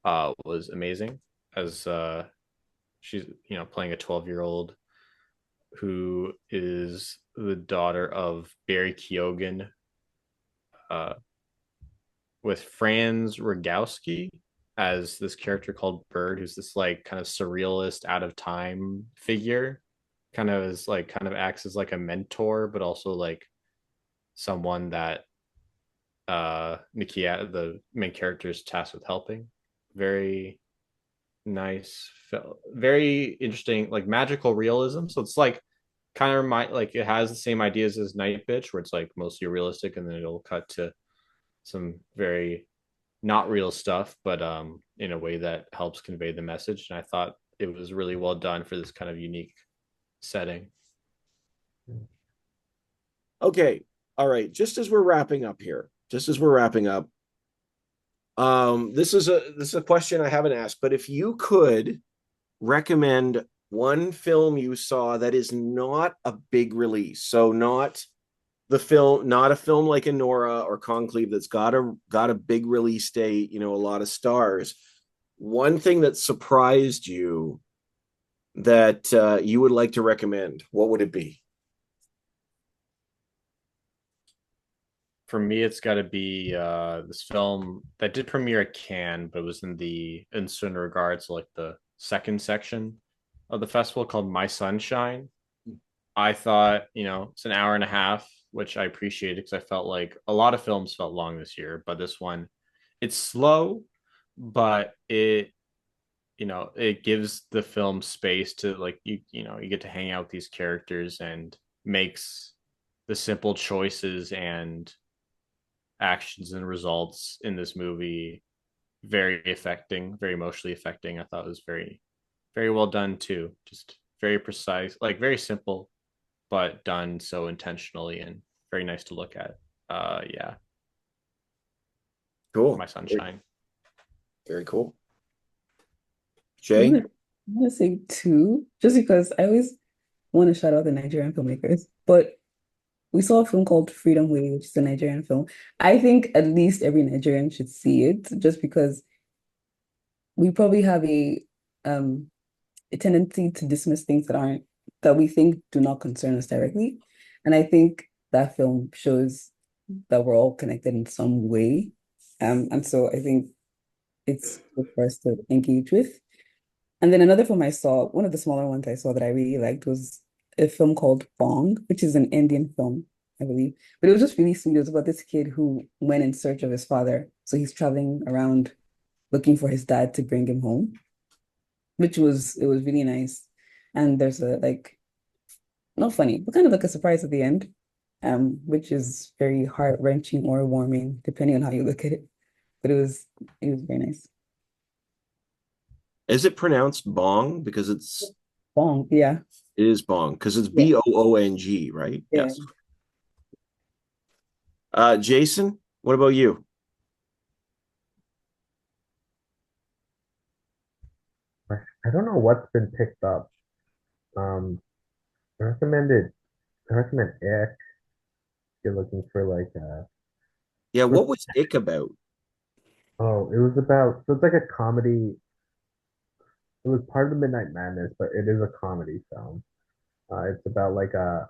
was amazing as she's playing a 12-year-old who is the daughter of Barry Keoghan, uh, with Franz Rogowski as this character called Bird, who's this like kind of surrealist, out of time figure, kind of acts as like a mentor, but also like someone that Nikia, the main character, is tasked with helping. Very nice, very interesting, like magical realism. So it's like kind of like it has the same ideas as Night Bitch, where it's like mostly realistic, and then it'll cut to some very not real stuff, but in a way that helps convey the message. And I thought it was really well done for this kind of unique setting. Okay. All right. Just as we're wrapping up here, just as we're wrapping up, this is a question I haven't asked, but if you could recommend one film you saw that is not a big release, so not a film like Anora or Conclave that's got a big release date, a lot of stars. One thing that surprised you that you would like to recommend, what would it be? For me, it's got to be this film that did premiere at Cannes, but it was in certain regards like the second section of the festival, called My Sunshine. I thought, it's an hour and a half, which I appreciated because I felt like a lot of films felt long this year, but this one, it's slow, but it gives the film space to, like, you get to hang out with these characters, and makes the simple choices and actions and results in this movie very affecting, very emotionally affecting. I thought it was very, very well done too. Just very precise, like very simple, but done so intentionally and very nice to look at. Yeah, Cool. My Sunshine. Very cool. I'm Jay? gonna, I'm gonna say two, just because I always want to shout out the Nigerian filmmakers. But we saw a film called Freedom Way, which is a Nigerian film. I think at least every Nigerian should see it, just because we probably have a tendency to dismiss things that we think do not concern us directly. And I think that film shows that we're all connected in some way. And so I think it's good for us to engage with. And then another film I saw, one of the smaller ones I saw that I really liked, was a film called Bong, which is an Indian film, I believe. But it was just really sweet. It was about this kid who went in search of his father. So he's traveling around looking for his dad to bring him home, it was really nice. And there's a like not funny, but kind of like a surprise at the end, which is very heart-wrenching or warming, depending on how you look at it. But it was very nice. Is it pronounced bong? Because Bong, yeah, it is bong, because it's yeah, Boong, right? yeah. Yes. Jason, what about you? I don't know what's been picked up. Um, I recommended I recommend Ick if you're looking for like Yeah, what was Ick about? oh, it was about, so it's like a comedy. It was part of the Midnight Madness, but it is a comedy film. It's about like a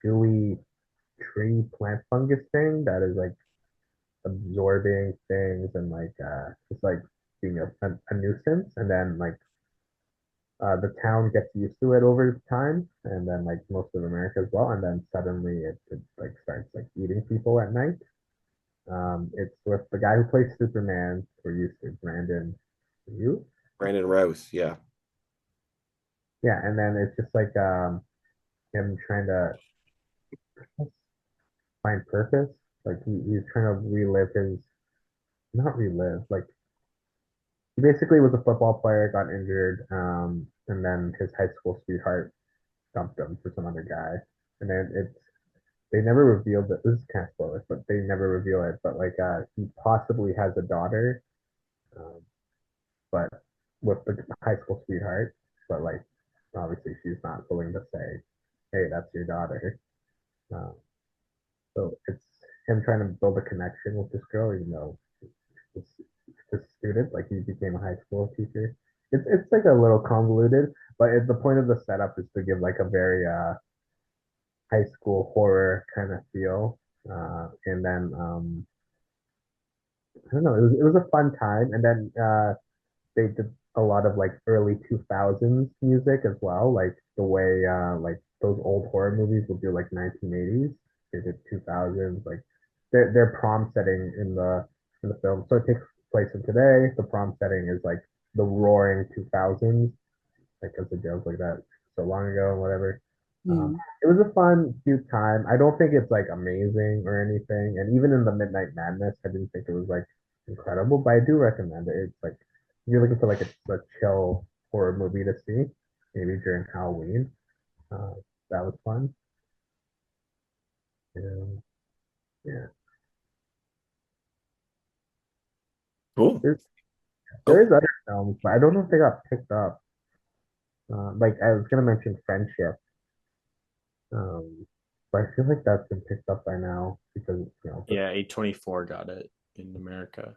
gooey tree plant fungus thing that is like absorbing things and like just like being a nuisance, and then like the town gets used to it over time, and then like most of America as well, and then suddenly it like starts like eating people at night. It's with the guy who plays Superman. We're used to Brandon. You? Brandon Routh, yeah. Yeah, and then it's just like him trying to find purpose. Like he's trying to relive his, not relive, like he basically was a football player, got injured, and then his high school sweetheart dumped him for some other guy. And then they never revealed that, this is kind of spoilers, but they never reveal it. But like he possibly has a daughter, um, but with the high school sweetheart, but like obviously she's not willing to say, hey, that's your daughter. Um, so it's him trying to build a connection with this girl, even though it's a student, like he became a high school teacher. It's like a little convoluted, but the point of the setup is to give like a very high school horror kind of feel, and then I don't know. It was a fun time, and then they did a lot of like early 2000s music as well, like the way like those old horror movies would do like 1980s. They did 2000s, like their prom setting in the film. So it takes place in today. The prom setting is like the roaring 2000s, like as a joke like that so long ago and whatever. Um, Mm. it was a fun, cute time. I don't think it's like amazing or anything. And even in the Midnight Madness, I didn't think it was like incredible, but I do recommend it. It's like if you're looking for like a chill horror movie to see, maybe during Halloween. Uh, that was fun. And yeah, Cool. there's Oh, there is other films, but I don't know if they got picked up. Like I was gonna mention Friendship, but I feel like that's been picked up by now because but Yeah, A24 got it in America.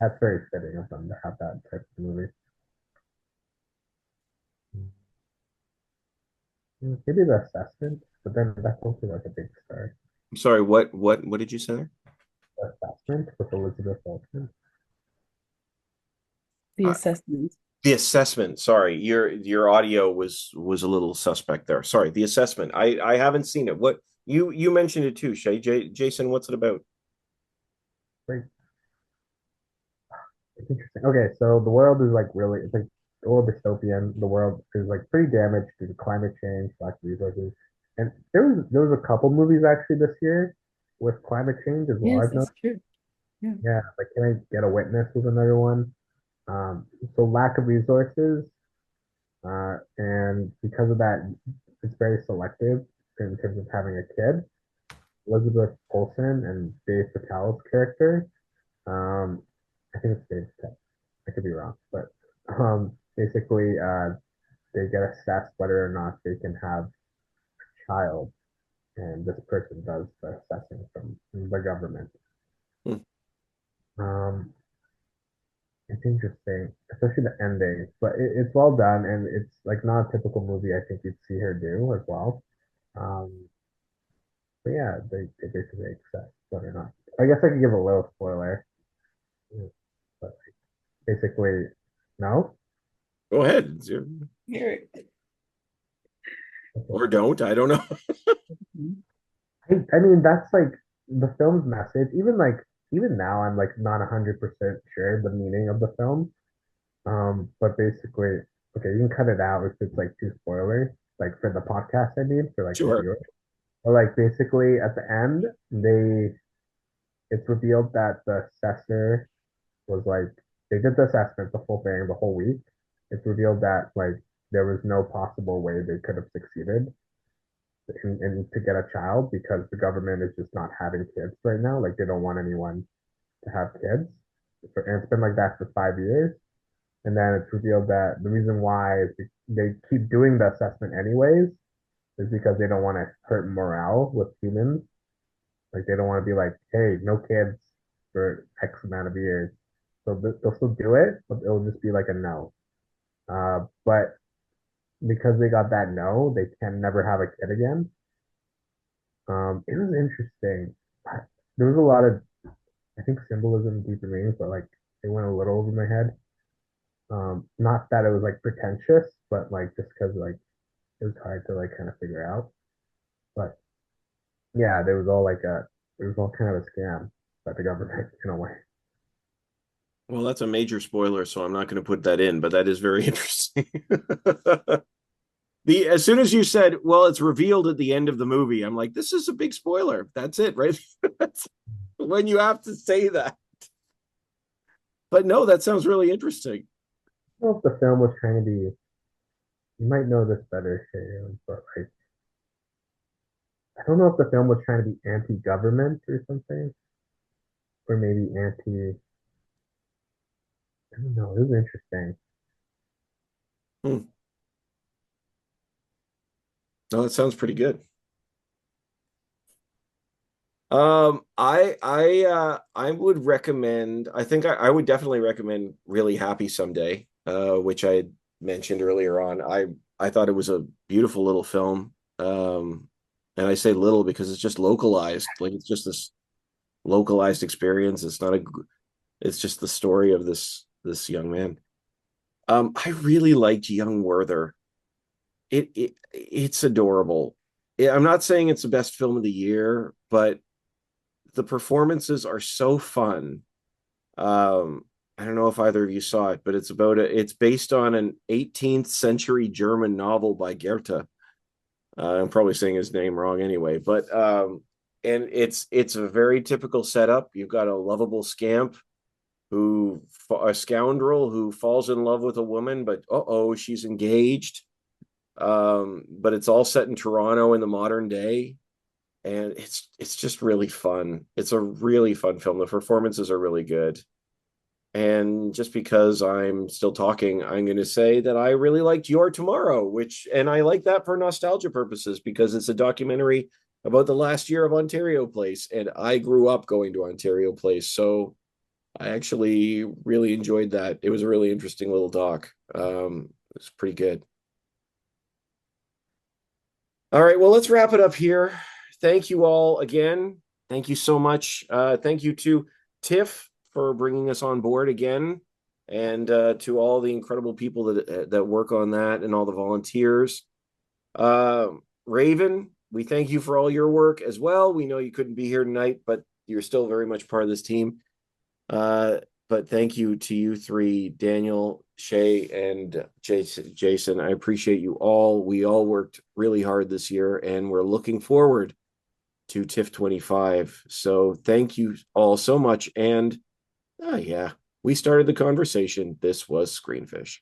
that's very fitting of them to have that type of movie. Maybe The Assessment, but then that's also like a big star. I'm sorry. What did you say there? The Assessment with Elizabeth Olsen. The Uh, assessment. the assessment. Sorry, your audio was a little suspect there. Sorry, the assessment. I haven't seen it. What you mentioned it too, Shay. Jason, what's it about? Great. It's interesting. Okay, so the world is like really, it's like a little dystopian. The world is like pretty damaged due to climate change, lack of resources. And there was a couple movies actually this year with climate change as well. Yes, I've that's noticed. true. Yeah. Yeah, like Can I Get a Witness was another one. So lack of resources, and because of that, it's very selective in terms of having a kid. Elizabeth Olsen and Dave Patel's character. Um, I think it's Dave Patel. I could be wrong, but basically, they get assessed whether or not they can have a child, and this person does the assessing from the government. Hmm. Um, it's interesting, especially the ending, but it's well done, and it's like not a typical movie I think you'd see her do as well. Um, but yeah, they basically accept whether or not. I guess I could give a little spoiler, but basically, no. Go ahead, Here. Okay. or don't. I don't know. Mhm. I mean, that's like the film's message. Even now, I'm like not 100% sure the meaning of the film. But basically, okay, you can cut it out if it's like too spoiler, like for the podcast, I mean, for like the Sure. viewer. But like basically at the end, it's revealed that the assessor was like they did the assessment, the full thing, the whole week. It's revealed that like there was no possible way they could have succeeded in to get a child because the government is just not having kids right now. Like they don't want anyone to have kids. And it's been like that for 5 years. And then it's revealed that the reason why is they keep doing the assessment anyways is because they don't want to hurt morale with humans. Like they don't want to be like, hey, no kids for X amount of years. So they'll still do it, but it'll just be like a no. But because they got that no, they can never have a kid again. It was interesting. There was a lot of, I think, symbolism, deeper meanings, but like it went a little over my head. Not that it was like pretentious, but like just because like it was hard to like kind of figure out. But yeah, it was all kind of a scam by the government in a way. Well, that's a major spoiler, so I'm not going to put that in, but that is very interesting. The as soon as you said, well, it's revealed at the end of the movie, I'm like, this is a big spoiler. That's it, right? That's when you have to say that. But no, that sounds really interesting. I don't know if the film was trying to be, you might know this better, Shayon, but like, I don't know if the film was trying to be anti-government or something, or maybe I don't know, it was interesting. Hmm. No, that sounds pretty good. I would recommend. I think I would definitely recommend Really Happy Someday, which I had mentioned earlier on. I thought it was a beautiful little film. And I say little because it's just localized. Like it's just this localized experience. It's not a It's just the story of this young man. I really liked Young Werther. It's adorable. I'm not saying it's the best film of the year, but the performances are so fun. Um, I don't know if either of you saw it, but it's based on an 18th century German novel by Goethe. I'm probably saying his name wrong anyway, but and it's a very typical setup. You've got a lovable scamp a scoundrel who falls in love with a woman, but she's engaged. But it's all set in Toronto in the modern day, and it's just really fun. It's a really fun film. The performances are really good. And just because I'm still talking, I'm going to say that I really liked Your Tomorrow, and I like that for nostalgia purposes because it's a documentary about the last year of Ontario Place, and I grew up going to Ontario Place, so I actually really enjoyed that. It was a really interesting little doc. It's pretty good. All right, well, let's wrap it up here. Thank you all again. Thank you so much. Thank you to TIFF for bringing us on board again, and to all the incredible people that work on that and all the volunteers. Raven, we thank you for all your work as well. We know you couldn't be here tonight, but you're still very much part of this team. But thank you to you three, Daniel, Shay, and Jason. I appreciate you all. We all worked really hard this year, and we're looking forward to TIFF 25. So thank you all so much. And yeah, we started the conversation. This was ScreenFish.